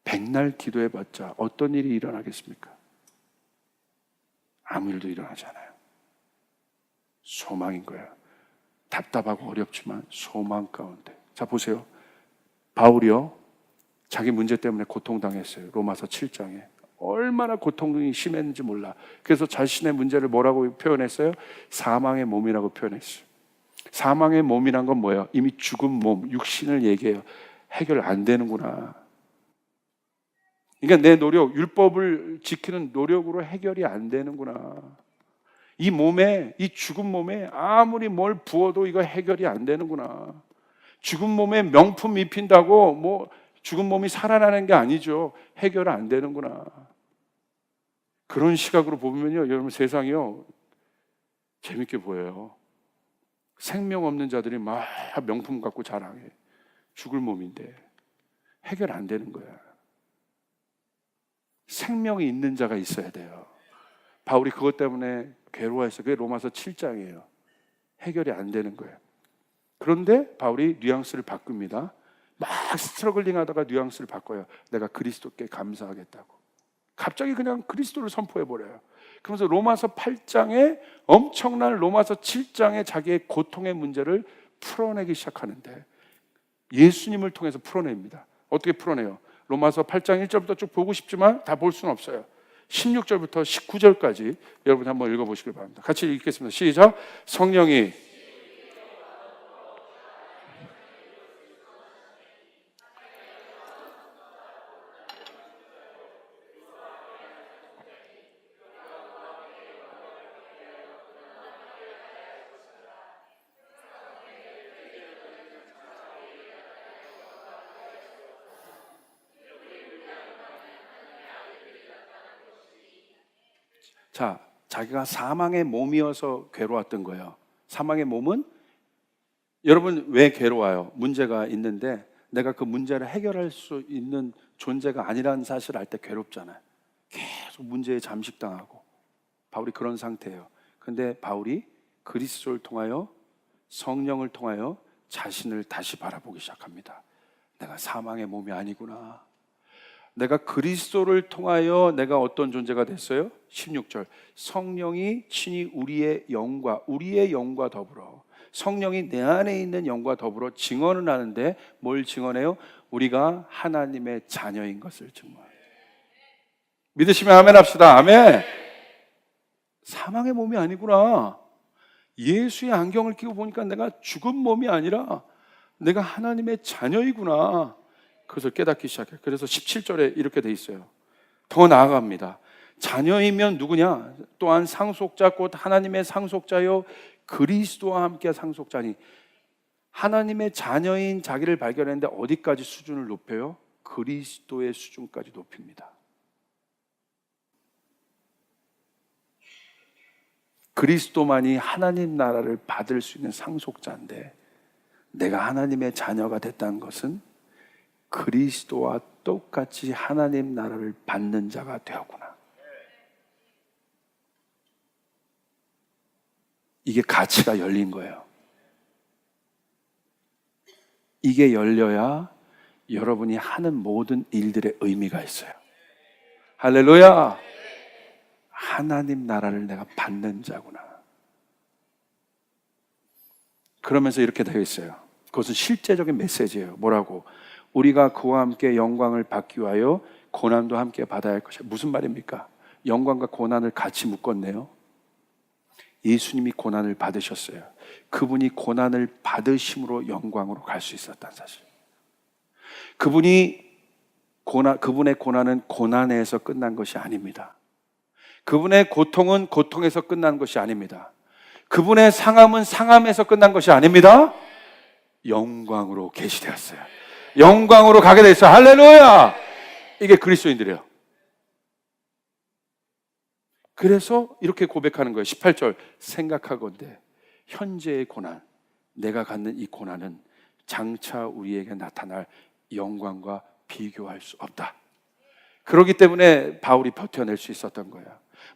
백날 기도해봤자 어떤 일이 일어나겠습니까? 아무 일도 일어나지 않아요. 소망인 거예요. 답답하고 어렵지만 소망 가운데. 자 보세요. 바울이요, 자기 문제 때문에 고통당했어요. 로마서 7장에 얼마나 고통이 심했는지 몰라. 그래서 자신의 문제를 뭐라고 표현했어요? 사망의 몸이라고 표현했어요. 사망의 몸이란 건 뭐예요? 이미 죽은 몸, 육신을 얘기해요. 해결 안 되는구나. 그러니까 내 노력, 율법을 지키는 노력으로 해결이 안 되는구나. 이 몸에, 이 죽은 몸에 아무리 뭘 부어도 이거 해결이 안 되는구나. 죽은 몸에 명품 입힌다고 뭐 죽은 몸이 살아나는 게 아니죠. 해결 안 되는구나. 그런 시각으로 보면요, 여러분 세상이요 재밌게 보여요. 생명 없는 자들이 막 명품 갖고 자랑해. 죽을 몸인데 해결 안 되는 거야. 생명이 있는 자가 있어야 돼요. 바울이 그것 때문에 괴로워했어요. 그게 로마서 7장이에요. 해결이 안 되는 거예요. 그런데 바울이 뉘앙스를 바꿉니다. 막 스트러글링 하다가 뉘앙스를 바꿔요. 내가 그리스도께 감사하겠다고. 갑자기 그냥 그리스도를 선포해버려요. 그러면서 로마서 8장에 엄청난 로마서 7장에 자기의 고통의 문제를 풀어내기 시작하는데 예수님을 통해서 풀어냅니다. 어떻게 풀어내요? 로마서 8장 1절부터 쭉 보고 싶지만 다 볼 수는 없어요. 16절부터 19절까지 여러분 한번 읽어보시길 바랍니다. 같이 읽겠습니다. 시작. 성령이 자, 자기가 사망의 몸이어서 괴로웠던 거예요. 사망의 몸은 여러분 왜 괴로워요? 문제가 있는데 내가 그 문제를 해결할 수 있는 존재가 아니라는 사실을 알 때 괴롭잖아요. 계속 문제에 잠식당하고 바울이 그런 상태예요. 근데 바울이 그리스도를 통하여 성령을 통하여 자신을 다시 바라보기 시작합니다. 내가 사망의 몸이 아니구나. 내가 그리스도를 통하여 내가 어떤 존재가 됐어요? 16절 성령이 친히 우리의 영과 더불어 성령이 내 안에 있는 영과 더불어 증언을 하는데 뭘 증언해요? 우리가 하나님의 자녀인 것을 증언해요. 믿으시면 아멘 합시다. 아멘. 사망의 몸이 아니구나. 예수의 안경을 끼고 보니까 내가 죽은 몸이 아니라 내가 하나님의 자녀이구나. 그것을 깨닫기 시작해요. 그래서 17절에 이렇게 돼 있어요. 더 나아갑니다. 자녀이면 누구냐? 또한 상속자 곧 하나님의 상속자요 그리스도와 함께 상속자니. 하나님의 자녀인 자기를 발견했는데 어디까지 수준을 높여요? 그리스도의 수준까지 높입니다. 그리스도만이 하나님 나라를 받을 수 있는 상속자인데 내가 하나님의 자녀가 됐다는 것은 그리스도와 똑같이 하나님 나라를 받는 자가 되었구나. 이게 가치가 열린 거예요. 이게 열려야 여러분이 하는 모든 일들의 의미가 있어요. 할렐루야! 하나님 나라를 내가 받는 자구나. 그러면서 이렇게 되어 있어요. 그것은 실제적인 메시지예요. 뭐라고? 우리가 그와 함께 영광을 받기 위하여 고난도 함께 받아야 할 것이야. 무슨 말입니까? 영광과 고난을 같이 묶었네요. 예수님이 고난을 받으셨어요. 그분이 고난을 받으심으로 영광으로 갈 수 있었다는 사실. 그분의 고난은 고난에서 끝난 것이 아닙니다. 그분의 고통은 고통에서 끝난 것이 아닙니다. 그분의 상함은 상함에서 끝난 것이 아닙니다. 영광으로 계시되었어요. 영광으로 가게 돼 있어요. 할렐루야! 이게 그리스도인들이에요. 그래서 이렇게 고백하는 거예요. 18절 생각하건대 현재의 고난, 내가 갖는 이 고난은 장차 우리에게 나타날 영광과 비교할 수 없다. 그렇기 때문에 바울이 버텨낼 수 있었던 거예요.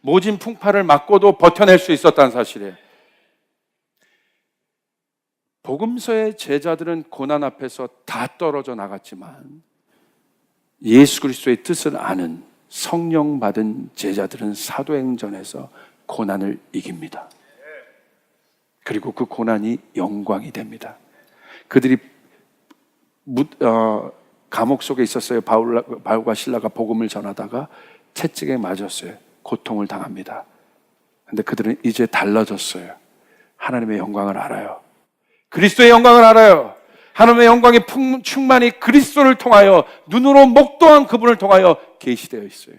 모진 풍파를 맞고도 버텨낼 수 있었다는 사실이에요. 복음서의 제자들은 고난 앞에서 다 떨어져 나갔지만 예수 그리스도의 뜻을 아는 성령 받은 제자들은 사도행전에서 고난을 이깁니다. 그리고 그 고난이 영광이 됩니다. 그들이 감옥 속에 있었어요. 바울과 실라가 복음을 전하다가 채찍에 맞았어요. 고통을 당합니다. 그런데 그들은 이제 달라졌어요. 하나님의 영광을 알아요. 그리스도의 영광을 알아요. 하나님의 영광이 충만히 그리스도를 통하여 눈으로 목도한 그분을 통하여 계시되어 있어요.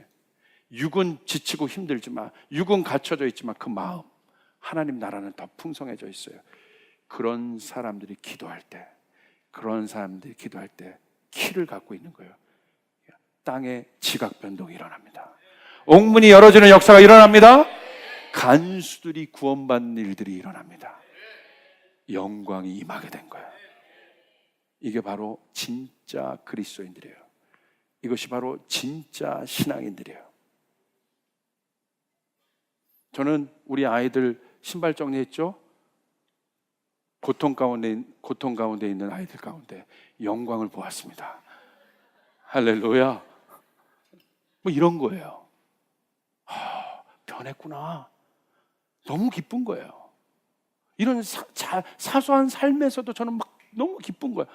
육은 지치고 힘들지만, 육은 갇혀져 있지만 그 마음, 하나님 나라는 더 풍성해져 있어요. 그런 사람들이 기도할 때 키를 갖고 있는 거예요. 땅에 지각 변동이 일어납니다. 옥문이 열어지는 역사가 일어납니다. 간수들이 구원받는 일들이 일어납니다. 영광이 임하게 된 거예요. 이게 바로 진짜 그리스도인들이에요. 이것이 바로 진짜 신앙인들이에요. 저는 우리 아이들 신발 정리했죠? 고통 가운데 있는 아이들 가운데 영광을 보았습니다. 할렐루야. 뭐 이런 거예요. 변했구나. 너무 기쁜 거예요. 이런 사소한 삶에서도 저는 막 너무 기쁜 거예요.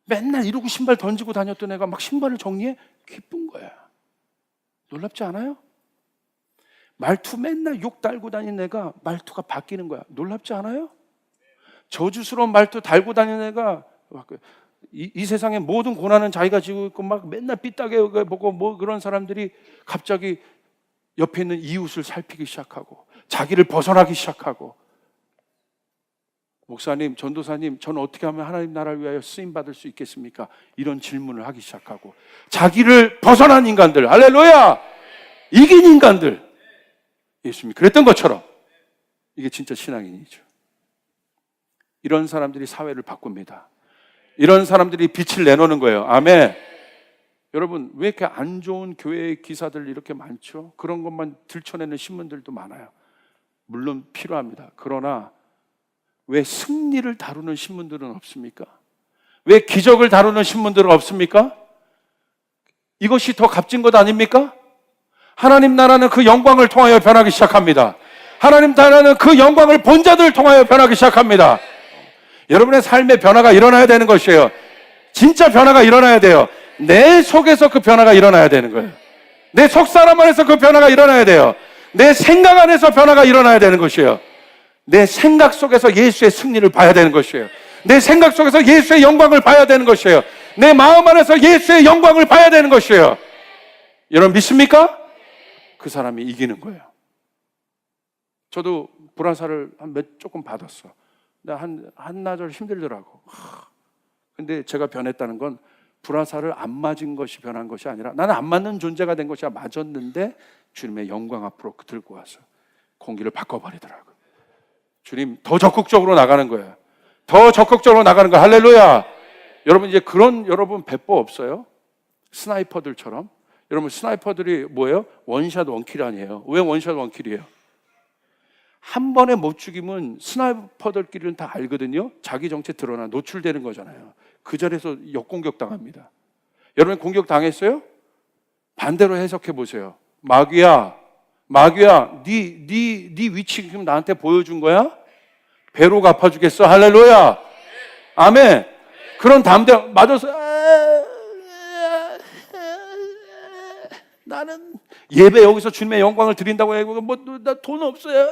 맨날 이러고 신발 던지고 다녔던 애가 막 신발을 정리해? 기쁜 거예요. 놀랍지 않아요? 말투 맨날 욕 달고 다니는 애가 말투가 바뀌는 거야. 놀랍지 않아요? 저주스러운 말투 달고 다니는 애가 이 세상의 모든 고난은 자기가 지고 있고 막 맨날 삐딱해 보고 뭐 그런 사람들이 갑자기 옆에 있는 이웃을 살피기 시작하고 자기를 벗어나기 시작하고, 목사님, 전도사님, 저는 어떻게 하면 하나님 나라를 위하여 쓰임받을 수 있겠습니까? 이런 질문을 하기 시작하고, 자기를 벗어난 인간들, 할렐루야! 이긴 인간들, 예수님이 그랬던 것처럼 이게 진짜 신앙인이죠. 이런 사람들이 사회를 바꿉니다. 이런 사람들이 빛을 내놓는 거예요. 아멘. 여러분, 왜 이렇게 안 좋은 교회 기사들 이렇게 많죠? 그런 것만 들춰내는 신문들도 많아요. 물론 필요합니다. 그러나 왜 승리를 다루는 신문들은 없습니까? 왜 기적을 다루는 신문들은 없습니까? 이것이 더 값진 것 아닙니까? 하나님 나라는 그 영광을 통하여 변하기 시작합니다. 하나님 나라는 그 영광을 본 자들을 통하여 변하기 시작합니다. 여러분의 삶의 변화가 일어나야 되는 것이에요. 진짜 변화가 일어나야 돼요. 내 속에서 그 변화가 일어나야 되는 거예요. 내 속사람 안에서 그 변화가 일어나야 돼요. 내 생각 안에서 변화가 일어나야 되는 것이에요. 내 생각 속에서 예수의 승리를 봐야 되는 것이에요. 내 생각 속에서 예수의 영광을 봐야 되는 것이에요. 내 마음 안에서 예수의 영광을 봐야 되는 것이에요. 여러분 믿습니까? 그 사람이 이기는 거예요. 저도 불화사를 조금 받았어. 한나절 힘들더라고. 근데 제가 변했다는 건 불화사를 안 맞은 것이 변한 것이 아니라, 나는 안 맞는 존재가 된 것이 맞았는데 주님의 영광 앞으로 들고 와서 공기를 바꿔버리더라고요. 주님 더 적극적으로 나가는 거예요. 더 적극적으로 나가는 거예요. 할렐루야. 여러분 이제 그런 여러분 배포 없어요? 스나이퍼들처럼. 여러분 스나이퍼들이 뭐예요? 원샷 원킬 아니에요. 왜 원샷 원킬이에요? 한 번에 못 죽이면 스나이퍼들끼리는 다 알거든요. 자기 정체 드러나 노출되는 거잖아요. 그 자리에서 역공격 당합니다. 여러분 공격 당했어요? 반대로 해석해 보세요. 마귀야, 네 위치 지금 나한테 보여준 거야? 배로 갚아주겠어? 할렐루야, 아멘. 그런 담대 맞아서 나는 예배 여기서 주님의 영광을 드린다고 해고 뭐 나 돈 없어요.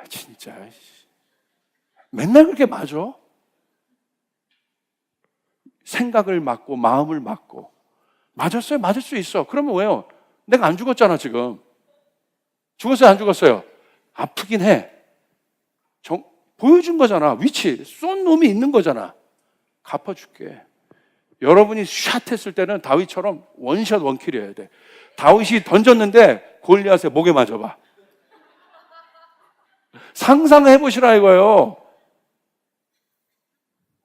진짜 맨날 그렇게 맞아. 생각을 맞고 마음을 맞고. 맞았어요? 맞을 수 있어. 그러면 왜요? 내가 안 죽었잖아. 지금 죽었어요? 안 죽었어요? 아프긴 해. 보여준 거잖아. 위치 쏜 놈이 있는 거잖아. 갚아줄게. 여러분이 샷 했을 때는 다윗처럼 원샷 원킬이어야 돼. 다윗이 던졌는데 골리앗의 목에 맞아봐. 상상해 보시라 이거예요.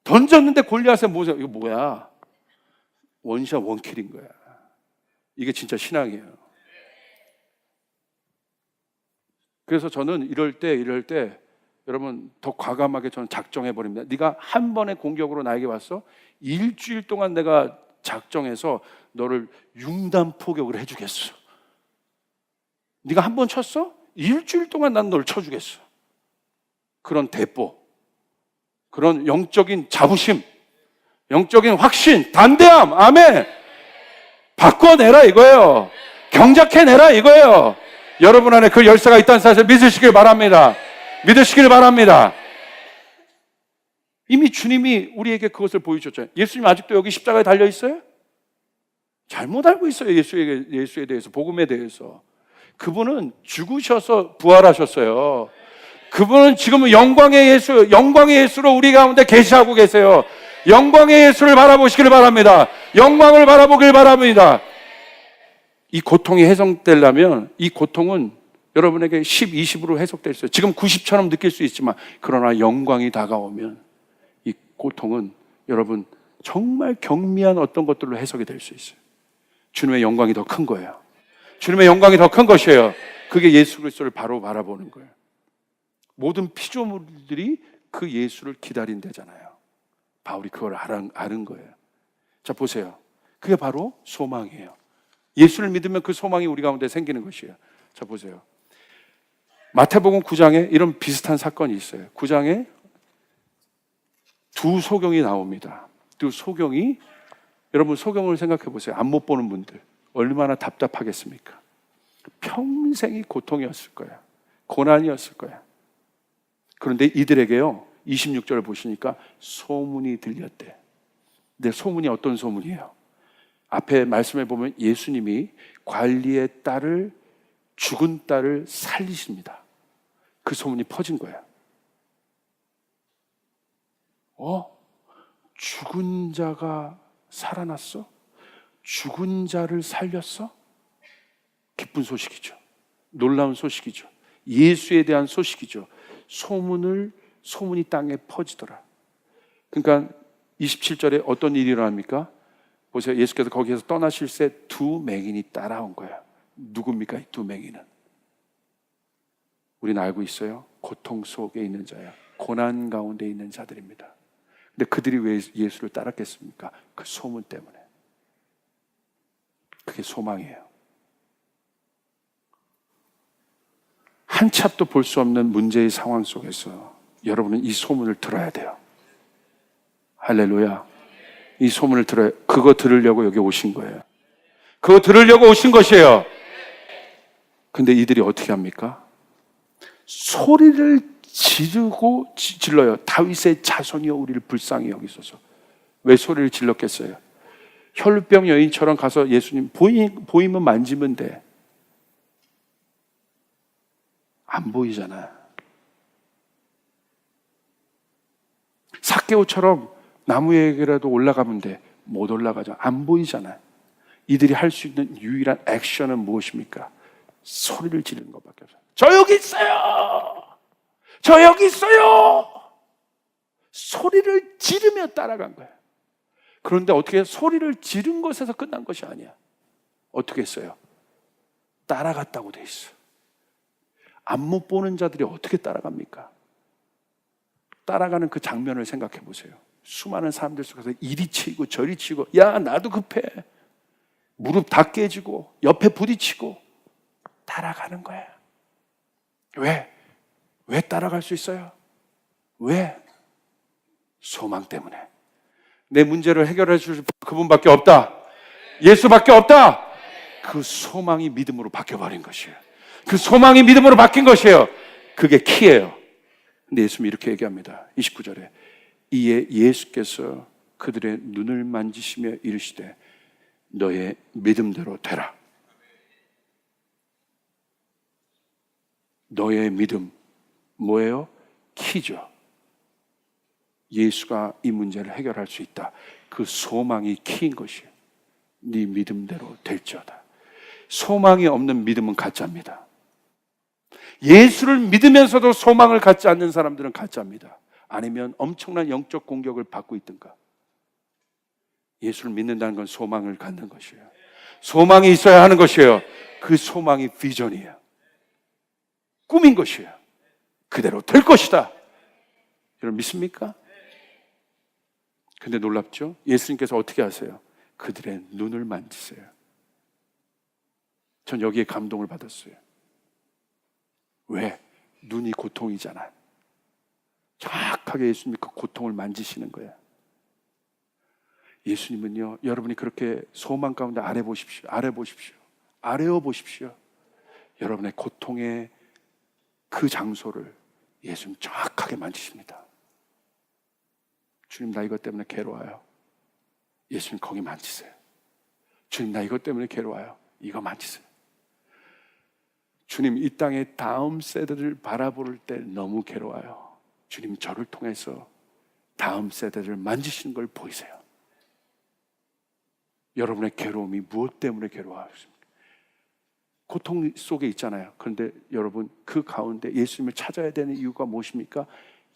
던졌는데 골리앗의 목에, 이거 뭐야? 원샷 원킬인 거야. 이게 진짜 신앙이에요. 그래서 저는 이럴 때 여러분 더 과감하게 저는 작정해 버립니다. 네가 한 번의 공격으로 나에게 왔어? 일주일 동안 내가 작정해서 너를 융단 포격을 해주겠어. 네가 한 번 쳤어? 일주일 동안 난 널 쳐주겠어. 그런 대포, 그런 영적인 자부심, 영적인 확신, 단대함, 아멘. 바꿔내라 이거예요. 경작해내라 이거예요. 여러분 안에 그 열쇠가 있다는 사실 믿으시길 바랍니다. 믿으시길 바랍니다. 이미 주님이 우리에게 그것을 보여줬잖아요. 예수님 아직도 여기 십자가에 달려 있어요? 잘못 알고 있어요. 예수에 대해서, 복음에 대해서. 그분은 죽으셔서 부활하셨어요. 그분은 지금은 영광의 예수로 우리 가운데 계시하고 계세요. 영광의 예수를 바라보시길 바랍니다. 영광을 바라보길 바랍니다. 이 고통이 해석되려면 이 고통은 여러분에게 10, 20으로 해석될 수 있어요. 지금 90처럼 느낄 수 있지만 그러나 영광이 다가오면 이 고통은 여러분 정말 경미한 어떤 것들로 해석이 될 수 있어요. 주님의 영광이 더 큰 거예요. 주님의 영광이 더 큰 것이에요. 그게 예수 그리스도를 바로 바라보는 거예요. 모든 피조물들이 그 예수를 기다린대잖아요. 바울이 그걸 아는 거예요. 자, 보세요. 그게 바로 소망이에요. 예수를 믿으면 그 소망이 우리 가운데 생기는 것이에요. 자, 보세요. 마태복음 9장에 이런 비슷한 사건이 있어요. 9장에 두 소경이 나옵니다. 두 소경이, 여러분 소경을 생각해 보세요. 안 못 보는 분들 얼마나 답답하겠습니까? 평생이 고통이었을 거예요. 고난이었을 거예요. 그런데 이들에게요, 26절을 보시니까 소문이 들렸대. 근데 소문이 어떤 소문이에요? 앞에 말씀해 보면 예수님이 관리의 딸을, 죽은 딸을 살리십니다. 그 소문이 퍼진 거예요. 죽은 자가 살아났어? 죽은 자를 살렸어? 기쁜 소식이죠. 놀라운 소식이죠. 예수에 대한 소식이죠. 소문이 땅에 퍼지더라. 그러니까 27절에 어떤 일이 일어납니까? 보세요. 예수께서 거기에서 떠나실 새 두 맹인이 따라온 거예요. 누굽니까? 이 두 맹인은. 우리는 알고 있어요. 고통 속에 있는 자야. 고난 가운데 있는 자들입니다. 근데 그들이 왜 예수를 따랐겠습니까? 그 소문 때문에. 그게 소망이에요. 한 치 앞도 볼 수 없는 문제의 상황 속에서 여러분은 이 소문을 들어야 돼요. 할렐루야. 이 소문을 들어야, 그거 들으려고 여기 오신 거예요. 그거 들으려고 오신 것이에요. 근데 이들이 어떻게 합니까? 소리를 질러요. 다윗의 자손이여 우리를 불쌍히 여기소서. 왜 소리를 질렀겠어요? 혈루병 여인처럼 가서 예수님 보이면 만지면 돼. 안 보이잖아. 삭개오처럼 나무에게라도 올라가면 돼. 못 올라가죠. 안 보이잖아. 이들이 할 수 있는 유일한 액션은 무엇입니까? 소리를 지르는 것밖에 없어요. 저 여기 있어요! 저 여기 있어요! 소리를 지르며 따라간 거예요. 그런데 어떻게 소리를 지른 것에서 끝난 것이 아니야. 어떻게 했어요? 따라갔다고 돼 있어. 안 못 보는 자들이 어떻게 따라갑니까? 따라가는 그 장면을 생각해 보세요. 수많은 사람들 속에서 이리 치고 저리 치고, 야 나도 급해. 무릎 다 깨지고 옆에 부딪히고 따라가는 거예요. 왜? 왜 따라갈 수 있어요? 왜? 소망 때문에. 내 문제를 해결해 줄 그분밖에 없다. 예수밖에 없다. 그 소망이 믿음으로 바뀌어버린 것이에요. 그 소망이 믿음으로 바뀐 것이에요. 그게 키예요. 근데 예수님이 이렇게 얘기합니다. 29절에 이에 예수께서 그들의 눈을 만지시며 이르시되 너의 믿음대로 되라. 너의 믿음 뭐예요? 키죠. 예수가 이 문제를 해결할 수 있다. 그 소망이 키인 것이에요. 네 믿음대로 될지어다. 소망이 없는 믿음은 가짜입니다. 예수를 믿으면서도 소망을 갖지 않는 사람들은 가짜입니다. 아니면 엄청난 영적 공격을 받고 있든가. 예수를 믿는다는 건 소망을 갖는 것이에요. 소망이 있어야 하는 것이에요. 그 소망이 비전이에요. 꿈인 것이에요. 그대로 될 것이다. 여러분 믿습니까? 근데 놀랍죠? 예수님께서 어떻게 하세요? 그들의 눈을 만지세요. 전 여기에 감동을 받았어요. 왜? 눈이 고통이잖아요. 정확하게 예수님이 그 고통을 만지시는 거예요. 예수님은요, 여러분이 그렇게 소망 가운데 아래 보십시오. 아래어 보십시오. 여러분의 고통의 그 장소를 예수님 정확하게 만지십니다. 주님, 나 이것 때문에 괴로워요. 예수님 거기 만지세요. 주님, 나 이것 때문에 괴로워요. 이거 만지세요. 주님, 이 땅의 다음 세대를 바라볼 때 너무 괴로워요. 주님, 저를 통해서 다음 세대를 만지시는 걸 보이세요. 여러분의 괴로움이 무엇 때문에 괴로워하십니까? 고통 속에 있잖아요. 그런데 여러분, 그 가운데 예수님을 찾아야 되는 이유가 무엇입니까?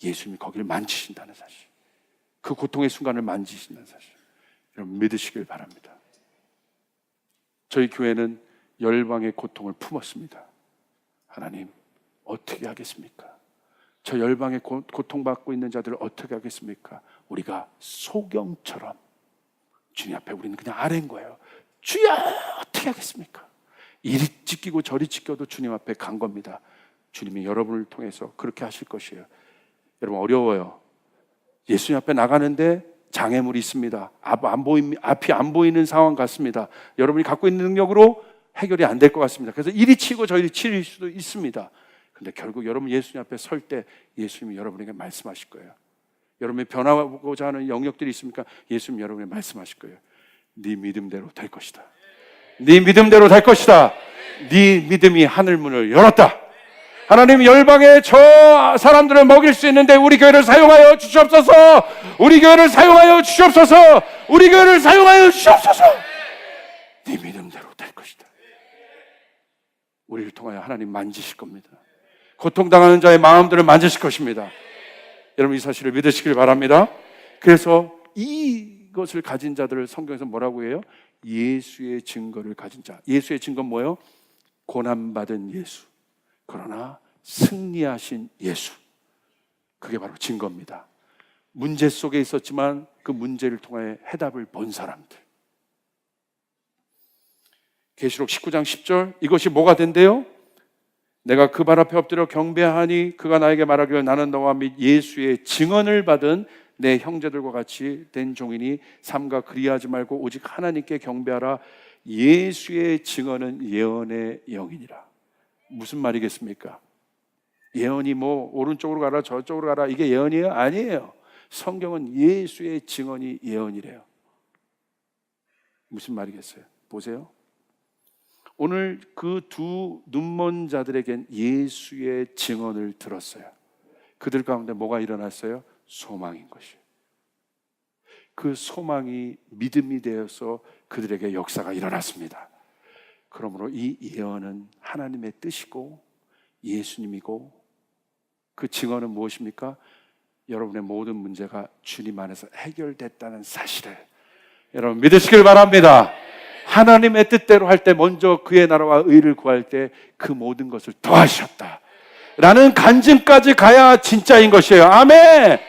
예수님이 거기를 만지신다는 사실, 그 고통의 순간을 만지신다는 사실, 여러분 믿으시길 바랍니다. 저희 교회는 열방의 고통을 품었습니다. 하나님, 어떻게 하겠습니까? 저 열방의 고통받고 있는 자들을 어떻게 하겠습니까? 우리가 소경처럼 주님 앞에 우리는 그냥 아래인 거예요. 주여, 어떻게 하겠습니까? 이리 찢기고 저리 찢겨도 주님 앞에 간 겁니다. 주님이 여러분을 통해서 그렇게 하실 것이에요. 여러분, 어려워요. 예수님 앞에 나가는데 장애물이 있습니다. 앞이 안 보이는 상황 같습니다. 여러분이 갖고 있는 능력으로 해결이 안 될 것 같습니다. 그래서 이리 치고 저리 칠 수도 있습니다. 근데 결국 여러분 예수님 앞에 설 때 예수님이 여러분에게 말씀하실 거예요. 여러분이 변화하고자 하는 영역들이 있습니까? 예수님 여러분에게 말씀하실 거예요. 네 믿음대로 될 것이다. 네 믿음대로 될 것이다. 네 믿음이 하늘문을 열었다. 하나님, 열방의 저 사람들을 먹일 수 있는데 우리 교회를 사용하여 주시옵소서. 우리 교회를 사용하여 주시옵소서. 우리 교회를 사용하여 주시옵소서. 네 믿음대로 될 것이다. 우리를 통하여 하나님 만지실 겁니다. 고통당하는 자의 마음들을 만지실 것입니다. 여러분, 이 사실을 믿으시길 바랍니다. 그래서 이것을 가진 자들을 성경에서 뭐라고 해요? 예수의 증거를 가진 자. 예수의 증거는 뭐예요? 고난받은 예수, 그러나 승리하신 예수. 그게 바로 증거입니다. 문제 속에 있었지만 그 문제를 통해 해답을 본 사람들. 계시록 19장 10절, 이것이 뭐가 된대요? 내가 그 발 앞에 엎드려 경배하니 그가 나에게 말하기를 나는 너와 및 예수의 증언을 받은 내 형제들과 같이 된 종이니 삼가 그리하지 말고 오직 하나님께 경배하라. 예수의 증언은 예언의 영이니라. 무슨 말이겠습니까? 예언이 뭐 오른쪽으로 가라 저쪽으로 가라 이게 예언이에요? 아니에요. 성경은 예수의 증언이 예언이래요. 무슨 말이겠어요? 보세요. 오늘 그 두 눈먼 자들에겐 예수의 증언을 들었어요. 그들 가운데 뭐가 일어났어요? 소망인 것이에요. 그 소망이 믿음이 되어서 그들에게 역사가 일어났습니다. 그러므로 이 예언은 하나님의 뜻이고 예수님이고, 그 증언은 무엇입니까? 여러분의 모든 문제가 주님 안에서 해결됐다는 사실을 여러분 믿으시길 바랍니다. 하나님의 뜻대로 할 때, 먼저 그의 나라와 의를 구할 때 그 모든 것을 더하셨다 라는 간증까지 가야 진짜인 것이에요. 아멘.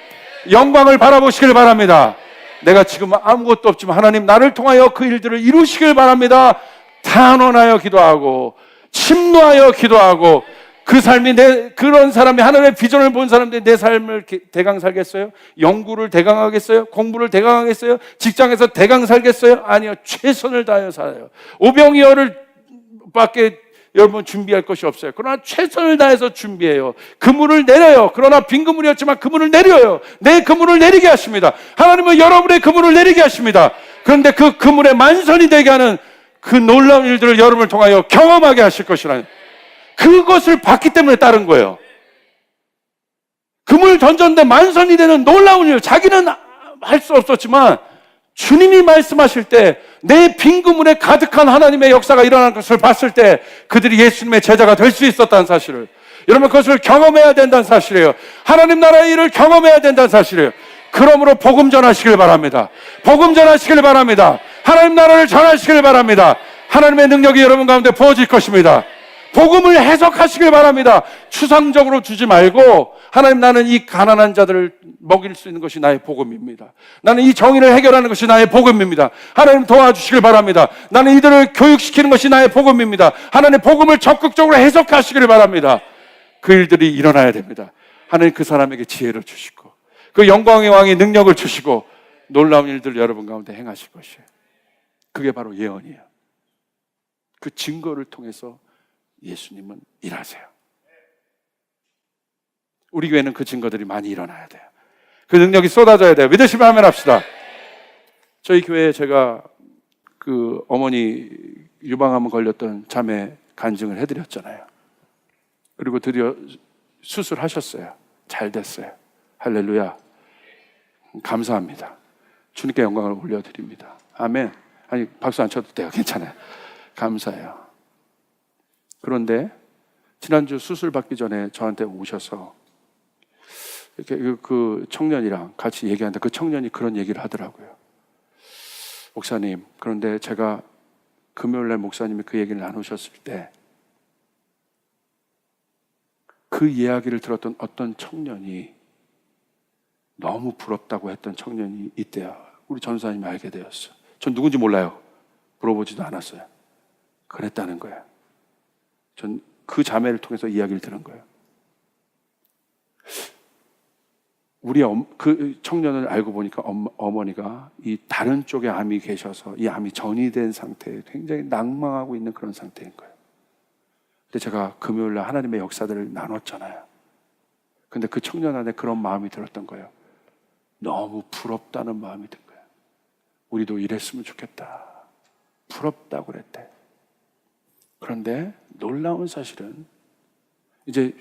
영광을 바라보시길 바랍니다. 내가 지금 아무것도 없지만 하나님 나를 통하여 그 일들을 이루시길 바랍니다. 탄원하여 기도하고 침노하여 기도하고, 그 삶이 그런 사람이 하나님의 비전을 본 사람들이 내 삶을 대강 살겠어요? 연구를 대강 하겠어요? 공부를 대강 하겠어요? 직장에서 대강 살겠어요? 아니요. 최선을 다하여 살아요. 오병이어를 밖에 여러분 준비할 것이 없어요. 그러나 최선을 다해서 준비해요. 그물을 내려요. 그러나 빈 그물이었지만 그물을 내려요. 내 그물을 내리게 하십니다. 하나님은 여러분의 그물을 내리게 하십니다. 그런데 그 그물의 만선이 되게 하는 그 놀라운 일들을 여러분을 통하여 경험하게 하실 것이라는, 그것을 봤기 때문에 따른 거예요. 그물 던졌는데 만선이 되는 놀라운 일, 자기는 할 수 없었지만 주님이 말씀하실 때 내 빈 그물에 가득한 하나님의 역사가 일어나는 것을 봤을 때 그들이 예수님의 제자가 될 수 있었다는 사실을, 여러분 그것을 경험해야 된다는 사실이에요. 하나님 나라의 일을 경험해야 된다는 사실이에요. 그러므로 복음 전하시길 바랍니다. 복음 전하시길 바랍니다. 하나님 나라를 전하시길 바랍니다. 하나님의 능력이 여러분 가운데 부어질 것입니다. 복음을 해석하시길 바랍니다. 추상적으로 주지 말고, 하나님 나는 이 가난한 자들을 먹일 수 있는 것이 나의 복음입니다. 나는 이 정의를 해결하는 것이 나의 복음입니다. 하나님 도와주시길 바랍니다. 나는 이들을 교육시키는 것이 나의 복음입니다. 하나님 복음을 적극적으로 해석하시길 바랍니다. 그 일들이 일어나야 됩니다. 하나님 그 사람에게 지혜를 주시고 그 영광의 왕의 능력을 주시고 놀라운 일들을 여러분 가운데 행하실 것이에요. 그게 바로 예언이에요. 그 증거를 통해서 예수님은 일하세요. 우리 교회는 그 증거들이 많이 일어나야 돼요. 그 능력이 쏟아져야 돼요. 믿으시면 하면 합시다. 저희 교회에 제가 그 어머니 유방암 걸렸던 자매 간증을 해드렸잖아요. 그리고 드디어 수술하셨어요. 잘 됐어요. 할렐루야. 감사합니다. 주님께 영광을 올려드립니다. 아멘. 아니 박수 안 쳐도 돼요. 괜찮아요. 감사해요. 그런데 지난주 수술 받기 전에 저한테 오셔서 이렇게 그 청년이랑 같이 얘기하는데 그 청년이 그런 얘기를 하더라고요. 목사님, 그런데 제가 금요일날 목사님이 그 얘기를 나누셨을 때 그 이야기를 들었던 어떤 청년이 너무 부럽다고 했던 청년이 있대요. 우리 전사님이 알게 되었어. 전 누군지 몰라요. 물어보지도 않았어요. 그랬다는 거예요. 전 그 자매를 통해서 이야기를 들은 거예요. 그 청년을 알고 보니까 어머니가 이 다른 쪽에 암이 계셔서 이 암이 전이된 상태에 굉장히 낭망하고 있는 그런 상태인 거예요. 근데 제가 금요일날 하나님의 역사들을 나눴잖아요. 근데 그 청년 안에 그런 마음이 들었던 거예요. 너무 부럽다는 마음이 든 거예요. 우리도 이랬으면 좋겠다. 부럽다고 그랬대. 그런데 놀라운 사실은 이제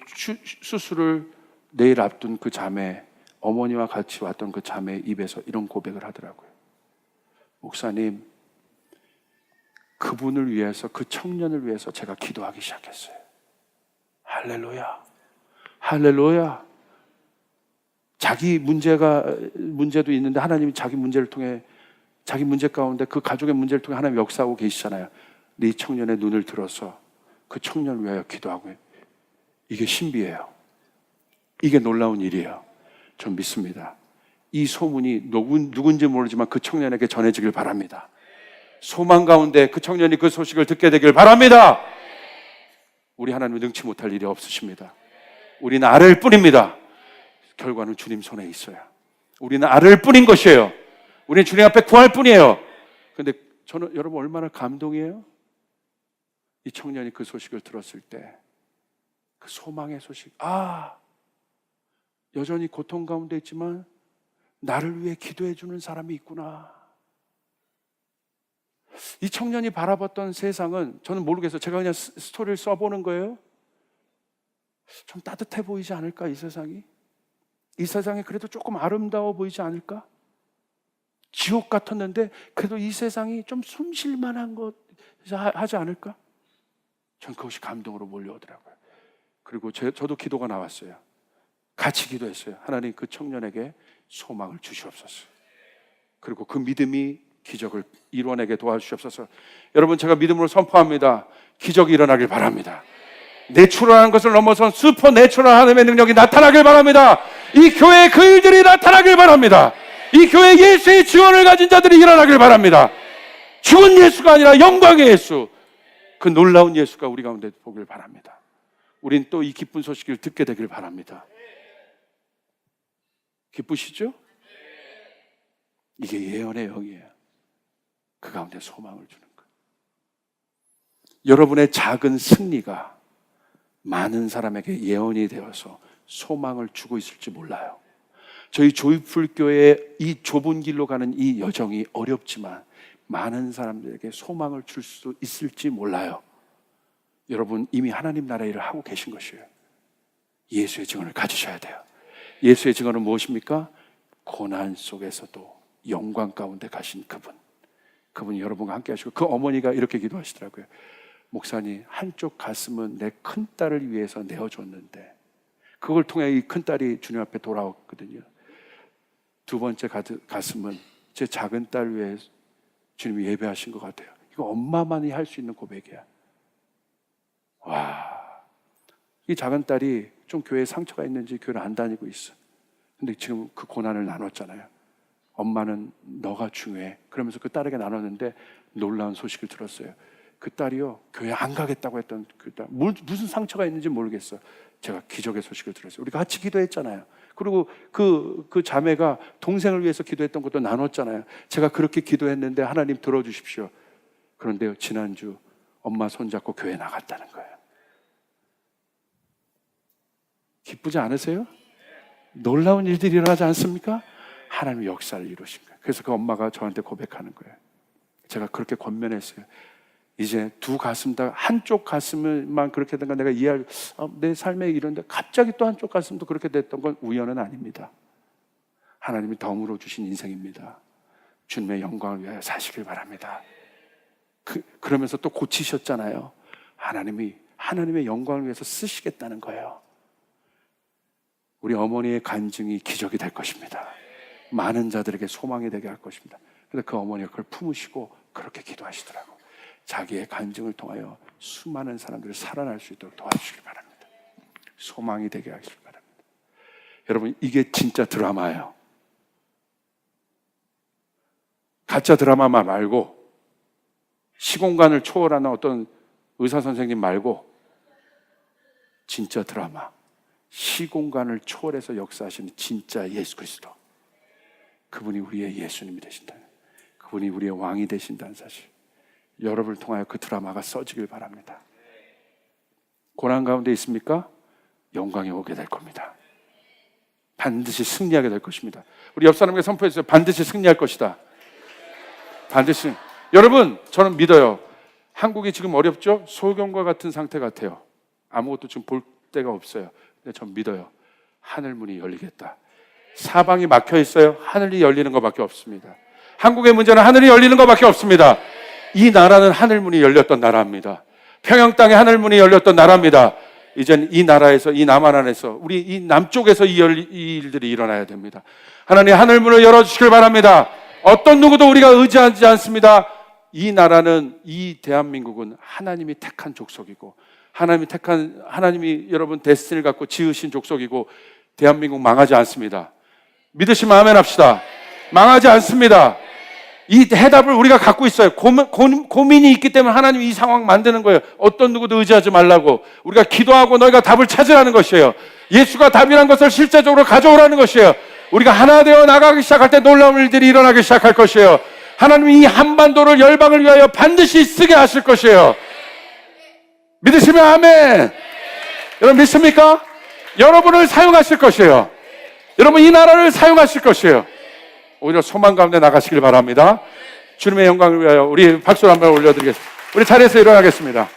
수술을 내일 앞둔 그 자매, 어머니와 같이 왔던 그 자매 입에서 이런 고백을 하더라고요. 목사님, 그분을 위해서, 그 청년을 위해서 제가 기도하기 시작했어요. 할렐루야. 할렐루야. 자기 문제도 있는데 하나님이 자기 문제를 통해, 자기 문제 가운데 그 가족의 문제를 통해 하나님 역사하고 계시잖아요. 근데 이 청년의 눈을 들어서 그 청년을 위하여 기도하고, 이게 신비예요. 이게 놀라운 일이에요. 전 믿습니다. 이 소문이 누군지 모르지만 그 청년에게 전해지길 바랍니다. 소망 가운데 그 청년이 그 소식을 듣게 되길 바랍니다. 우리 하나님은 능치 못할 일이 없으십니다. 우리는 아래일 뿐입니다. 결과는 주님 손에 있어요. 우리는 아래일 뿐인 것이에요. 우리는 주님 앞에 구할 뿐이에요. 그런데 저는 여러분 얼마나 감동이에요? 이 청년이 그 소식을 들었을 때 그 소망의 소식, 여전히 고통 가운데 있지만 나를 위해 기도해 주는 사람이 있구나. 이 청년이 바라봤던 세상은 저는 모르겠어요. 제가 그냥 스토리를 써보는 거예요. 좀 따뜻해 보이지 않을까, 이 세상이? 이 세상이 그래도 조금 아름다워 보이지 않을까? 지옥 같았는데 그래도 이 세상이 좀 숨쉴 만한 것 하지 않을까? 전 그것이 감동으로 몰려오더라고요. 그리고 저도 기도가 나왔어요. 같이 기도했어요. 하나님, 그 청년에게 소망을 주시옵소서. 그리고 그 믿음이 기적을 이뤄내게 도와주시옵소서. 여러분, 제가 믿음으로 선포합니다. 기적이 일어나길 바랍니다. 내추럴한 것을 넘어선 슈퍼 내추럴 하나님의 능력이 나타나길 바랍니다. 이 교회에 그 일들이 나타나길 바랍니다. 이 교회에 예수의 지원을 가진 자들이 일어나길 바랍니다. 죽은 예수가 아니라 영광의 예수, 그 놀라운 예수가 우리 가운데 보길 바랍니다. 우린 또 이 기쁜 소식을 듣게 되길 바랍니다. 기쁘시죠? 이게 예언의 영이에요. 그 가운데 소망을 주는 거예요. 여러분의 작은 승리가 많은 사람에게 예언이 되어서 소망을 주고 있을지 몰라요. 저희 조이풀교회의 이 좁은 길로 가는 이 여정이 어렵지만 많은 사람들에게 소망을 줄 수 있을지 몰라요. 여러분, 이미 하나님 나라의 일을 하고 계신 것이에요. 예수의 증언을 가지셔야 돼요. 예수의 증언은 무엇입니까? 고난 속에서도 영광 가운데 가신 그분이 여러분과 함께 하시고, 그 어머니가 이렇게 기도하시더라고요. 목사님, 한쪽 가슴은 내 큰딸을 위해서 내어줬는데 그걸 통해 이 큰딸이 주님 앞에 돌아왔거든요. 두 번째 가슴은 제 작은 딸 위해 주님이 예배하신 것 같아요. 이거 엄마만이 할 수 있는 고백이야. 와, 이 작은 딸이 좀 교회에 상처가 있는지 교회를 안 다니고 있어. 근데 지금 그 고난을 나눴잖아요. 엄마는 너가 중요해. 그러면서 그 딸에게 나눴는데 놀라운 소식을 들었어요. 그 딸이요, 교회 안 가겠다고 했던 그 딸, 무슨 상처가 있는지 모르겠어. 제가 기적의 소식을 들었어요. 우리가 같이 기도했잖아요. 그리고 그 자매가 동생을 위해서 기도했던 것도 나눴잖아요. 제가 그렇게 기도했는데 하나님 들어주십시오. 그런데요, 지난주 엄마 손잡고 교회 나갔다는 거예요. 기쁘지 않으세요? 놀라운 일들이 일어나지 않습니까? 하나님의 역사를 이루신 거예요. 그래서 그 엄마가 저한테 고백하는 거예요. 제가 그렇게 권면했어요. 이제 두 가슴 다, 한쪽 가슴만 그렇게 된 건 내가 이해할, 내 삶에 이런데 갑자기 또 한쪽 가슴도 그렇게 됐던 건 우연은 아닙니다. 하나님이 덤으로 주신 인생입니다. 주님의 영광을 위하여 사시길 바랍니다. 그러면서 또 고치셨잖아요. 하나님이 하나님의 영광을 위해서 쓰시겠다는 거예요. 우리 어머니의 간증이 기적이 될 것입니다. 많은 자들에게 소망이 되게 할 것입니다. 그래서 그 어머니가 그걸 품으시고 그렇게 기도하시더라고. 자기의 간증을 통하여 수많은 사람들이 살아날 수 있도록 도와주시기 바랍니다. 소망이 되게 하시기 바랍니다. 여러분, 이게 진짜 드라마예요. 가짜 드라마 말고, 시공간을 초월하는 어떤 의사 선생님 말고, 진짜 드라마, 시공간을 초월해서 역사하시는 진짜 예수 그리스도, 그분이 우리의 예수님이 되신다, 그분이 우리의 왕이 되신다는 사실, 여러분을 통하여 그 드라마가 써지길 바랍니다. 고난 가운데 있습니까? 영광이 오게 될 겁니다. 반드시 승리하게 될 것입니다. 우리 옆 사람에게 선포해주세요. 반드시 승리할 것이다. 반드시. 여러분, 저는 믿어요. 한국이 지금 어렵죠? 소경과 같은 상태 같아요. 아무것도 지금 볼 데가 없어요. 근데 전 믿어요. 하늘 문이 열리겠다. 사방이 막혀 있어요. 하늘이 열리는 것밖에 없습니다. 한국의 문제는 하늘이 열리는 것밖에 없습니다. 이 나라는 하늘 문이 열렸던 나라입니다. 평양 땅에 하늘 문이 열렸던 나라입니다. 이젠 이 나라에서, 이 남한 안에서, 우리 이 남쪽에서 이 일들이 일어나야 됩니다. 하나님 하늘 문을 열어주시길 바랍니다. 어떤 누구도 우리가 의지하지 않습니다. 이 나라는, 이 대한민국은 하나님이 택한 족속이고, 하나님이 여러분 데스티니를 갖고 지으신 족속이고, 대한민국 망하지 않습니다. 믿으시면 아멘 합시다. 망하지 않습니다. 이 해답을 우리가 갖고 있어요. 고민이 있기 때문에 하나님이 이 상황 만드는 거예요. 어떤 누구도 의지하지 말라고. 우리가 기도하고 너희가 답을 찾으라는 것이에요. 예수가 답이라는 것을 실제적으로 가져오라는 것이에요. 우리가 하나 되어 나가기 시작할 때 놀라운 일들이 일어나기 시작할 것이에요. 하나님이 이 한반도를 열방을 위하여 반드시 쓰게 하실 것이에요. 믿으시면 아멘. 여러분 믿습니까? 여러분을 사용하실 것이에요. 여러분 이 나라를 사용하실 것이에요. 오히려 소망 가운데 나가시길 바랍니다. 주님의 영광을 위하여 우리 박수를 한번 올려드리겠습니다. 우리 자리에서 일어나겠습니다.